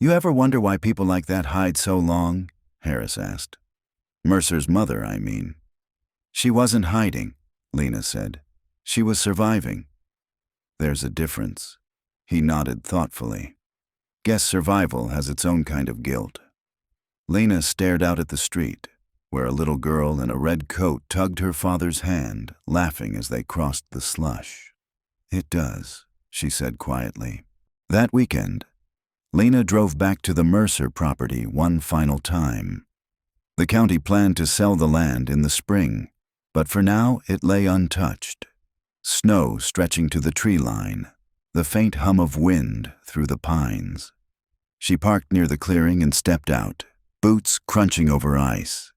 "You ever wonder why people like that hide so long?" Harris asked. "Mercer's mother, I mean." "She wasn't hiding," Lena said. "She was surviving." "There's a difference." He nodded thoughtfully. "Guess survival has its own kind of guilt." Lena stared out at the street, where a little girl in a red coat tugged her father's hand, laughing as they crossed the slush. "It does," she said quietly. That weekend, Lena drove back to the Mercer property one final time. The county planned to sell the land in the spring, but for now it lay untouched. Snow stretching to the tree line, the faint hum of wind through the pines. She parked near the clearing and stepped out, boots crunching over ice.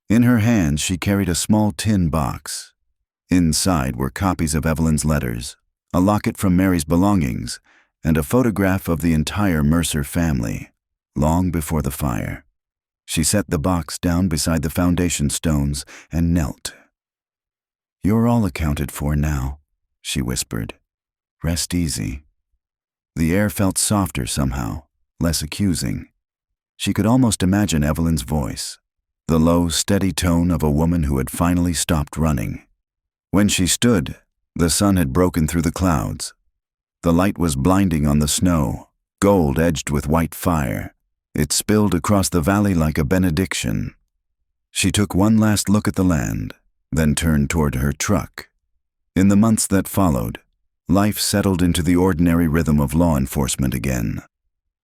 In her hands she carried a small tin box. Inside were copies of Evelyn's letters, a locket from Mary's belongings, and a photograph of the entire Mercer family, long before the fire. She set the box down beside the foundation stones and knelt. "You're all accounted for now," she whispered. "Rest easy." The air felt softer somehow, less accusing. She could almost imagine Evelyn's voice, the low, steady tone of a woman who had finally stopped running. When she stood, the sun had broken through the clouds. The light was blinding on the snow, gold edged with white fire. It spilled across the valley like a benediction. She took one last look at the land, then turned toward her truck. In the months that followed, life settled into the ordinary rhythm of law enforcement again.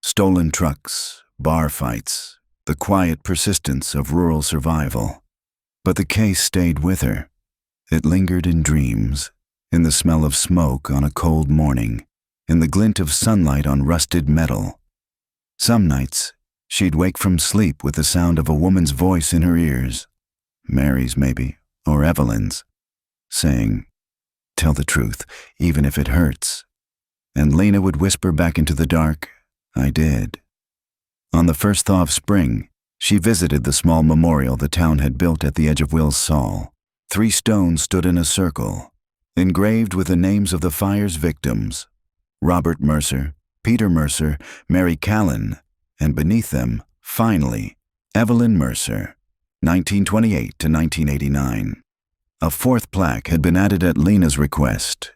Stolen trucks, bar fights, the quiet persistence of rural survival. But the case stayed with her. It lingered in dreams, in the smell of smoke on a cold morning, in the glint of sunlight on rusted metal. Some nights, she'd wake from sleep with the sound of a woman's voice in her ears, Mary's maybe, or Evelyn's, saying, "Tell the truth, even if it hurts." And Lena would whisper back into the dark, "I did." On the first thaw of spring, she visited the small memorial the town had built at the edge of Wilsall. 3 stones stood in a circle, engraved with the names of the fire's victims: Robert Mercer, Peter Mercer, Mary Callan, and beneath them, finally, Evelyn Mercer, 1928 to 1989. A 4th plaque had been added at Lena's request,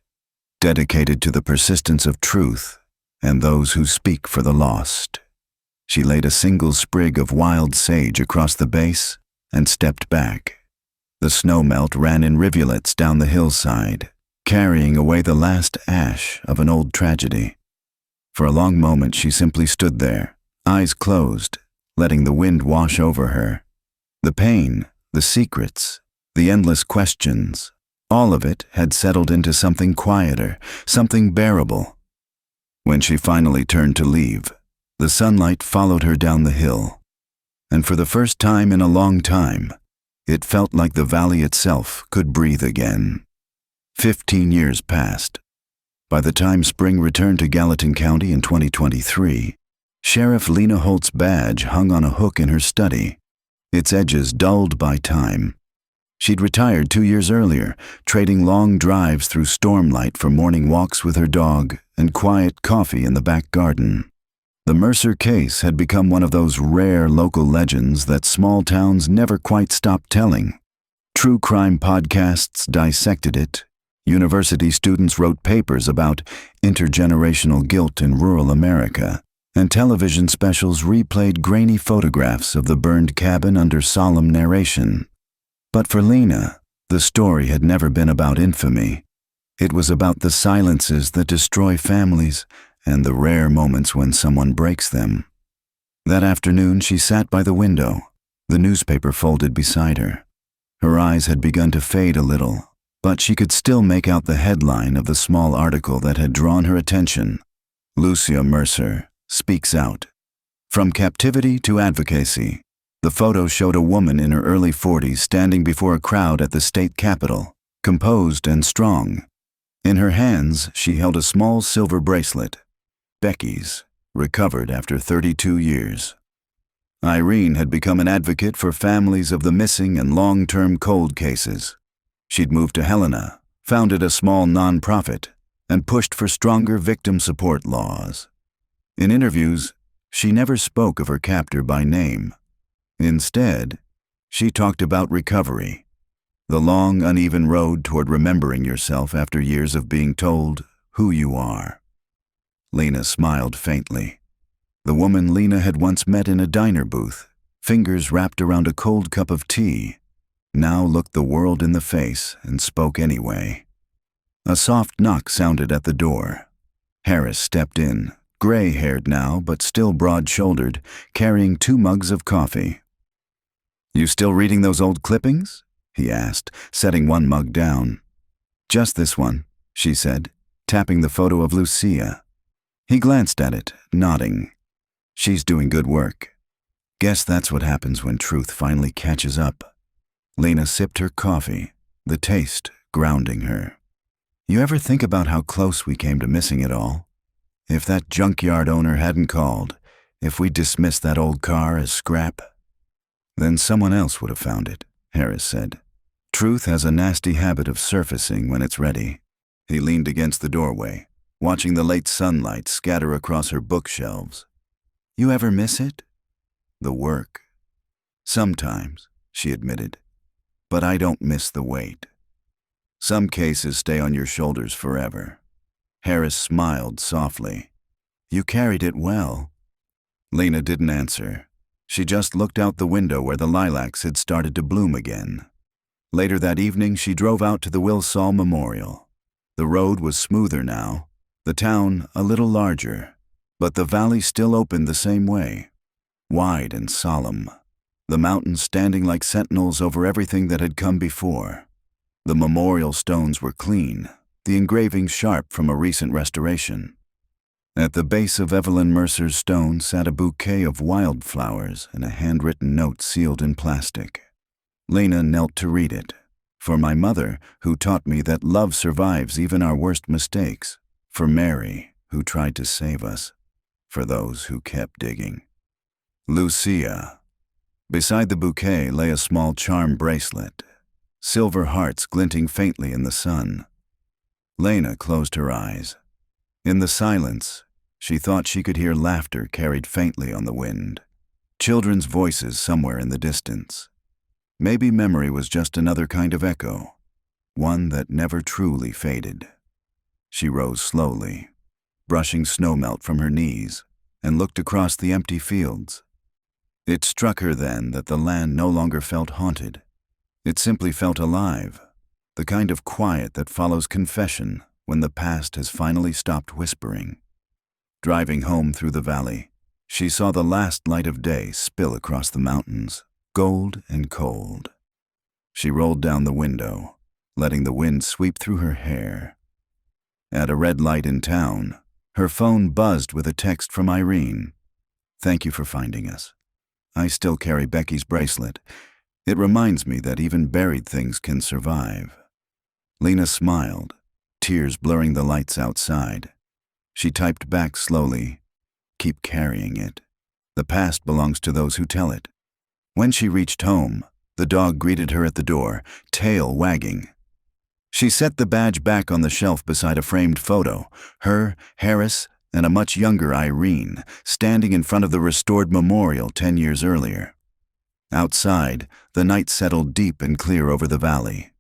dedicated to the persistence of truth and those who speak for the lost. She laid a single sprig of wild sage across the base and stepped back. The snowmelt ran in rivulets down the hillside, carrying away the last ash of an old tragedy. For a long moment she simply stood there, eyes closed, letting the wind wash over her. The pain, the secrets, the endless questions, all of it had settled into something quieter, something bearable. When she finally turned to leave, the sunlight followed her down the hill, and for the first time in a long time, it felt like the valley itself could breathe again. 15 years passed. By the time spring returned to Gallatin County in 2023, Sheriff Lena Holt's badge hung on a hook in her study, its edges dulled by time. She'd retired 2 years earlier, trading long drives through stormlight for morning walks with her dog and quiet coffee in the back garden. The Mercer case had become one of those rare local legends that small towns never quite stopped telling. True crime podcasts dissected it. University students wrote papers about intergenerational guilt in rural America, and television specials replayed grainy photographs of the burned cabin under solemn narration. But for Lena, the story had never been about infamy. It was about the silences that destroy families and the rare moments when someone breaks them. That afternoon she sat by the window, the newspaper folded beside her. Her eyes had begun to fade a little, but she could still make out the headline of the small article that had drawn her attention. Lucia Mercer speaks out. From captivity to advocacy. The photo showed a woman in her early 40s standing before a crowd at the state capitol, composed and strong. In her hands, she held a small silver bracelet. Becky's, recovered after 32 years. Irene had become an advocate for families of the missing and long-term cold cases. She'd moved to Helena, founded a small non-profit, and pushed for stronger victim support laws. In interviews, she never spoke of her captor by name. Instead, she talked about recovery, the long, uneven road toward remembering yourself after years of being told who you are. Lena smiled faintly. The woman Lena had once met in a diner booth, fingers wrapped around a cold cup of tea, now looked the world in the face and spoke anyway. A soft knock sounded at the door. Harris stepped in, gray-haired now but still broad-shouldered, carrying 2 mugs of coffee. "You still reading those old clippings?" he asked, setting one mug down. "Just this one," she said, tapping the photo of Lucia. He glanced at it, nodding. She's doing good work. Guess that's what happens when truth finally catches up. Lena sipped her coffee, the taste grounding her. You ever think about how close we came to missing it all? If that junkyard owner hadn't called, if we dismissed that old car as scrap, then someone else would have found it, Harris said. Truth has a nasty habit of surfacing when it's ready. He leaned against the doorway, watching the late sunlight scatter across her bookshelves. You ever miss it? The work. Sometimes, she admitted, but I don't miss the weight. Some cases stay on your shoulders forever. Harris smiled softly. You carried it well. Lena didn't answer. She just looked out the window where the lilacs had started to bloom again. Later that evening, she drove out to the Wilsall Memorial. The road was smoother now, the town a little larger, but the valley still opened the same way, wide and solemn, the mountains standing like sentinels over everything that had come before. The memorial stones were clean, the engravings sharp from a recent restoration. At the base of Evelyn Mercer's stone sat a bouquet of wildflowers and a handwritten note sealed in plastic. Lena knelt to read it. For my mother, who taught me that love survives even our worst mistakes. For Mary, who tried to save us. For those who kept digging. Lucia. Beside the bouquet lay a small charm bracelet, silver hearts glinting faintly in the sun. Lena closed her eyes. In the silence, she thought she could hear laughter carried faintly on the wind. Children's voices somewhere in the distance. Maybe memory was just another kind of echo, one that never truly faded. She rose slowly, brushing snowmelt from her knees, and looked across the empty fields. It struck her then that the land no longer felt haunted. It simply felt alive, the kind of quiet that follows confession when the past has finally stopped whispering. Driving home through the valley, she saw the last light of day spill across the mountains, gold and cold. She rolled down the window, letting the wind sweep through her hair. At a red light in town, her phone buzzed with a text from Irene. Thank you for finding us. I still carry Becky's bracelet. It reminds me that even buried things can survive. Lena smiled, tears blurring the lights outside. She typed back slowly, keep carrying it. The past belongs to those who tell it. When she reached home, the dog greeted her at the door, tail wagging. She set the badge back on the shelf beside a framed photo, her, Harris, and a much younger Irene, standing in front of the restored memorial 10 years earlier. Outside, the night settled deep and clear over the valley.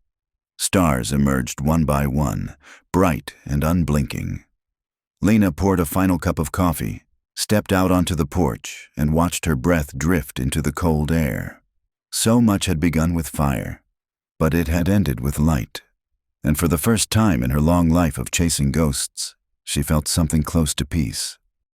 Stars emerged one by one, bright and unblinking. Lena poured a final cup of coffee, stepped out onto the porch, and watched her breath drift into the cold air. So much had begun with fire, but it had ended with light. And for the first time in her long life of chasing ghosts, she felt something close to peace.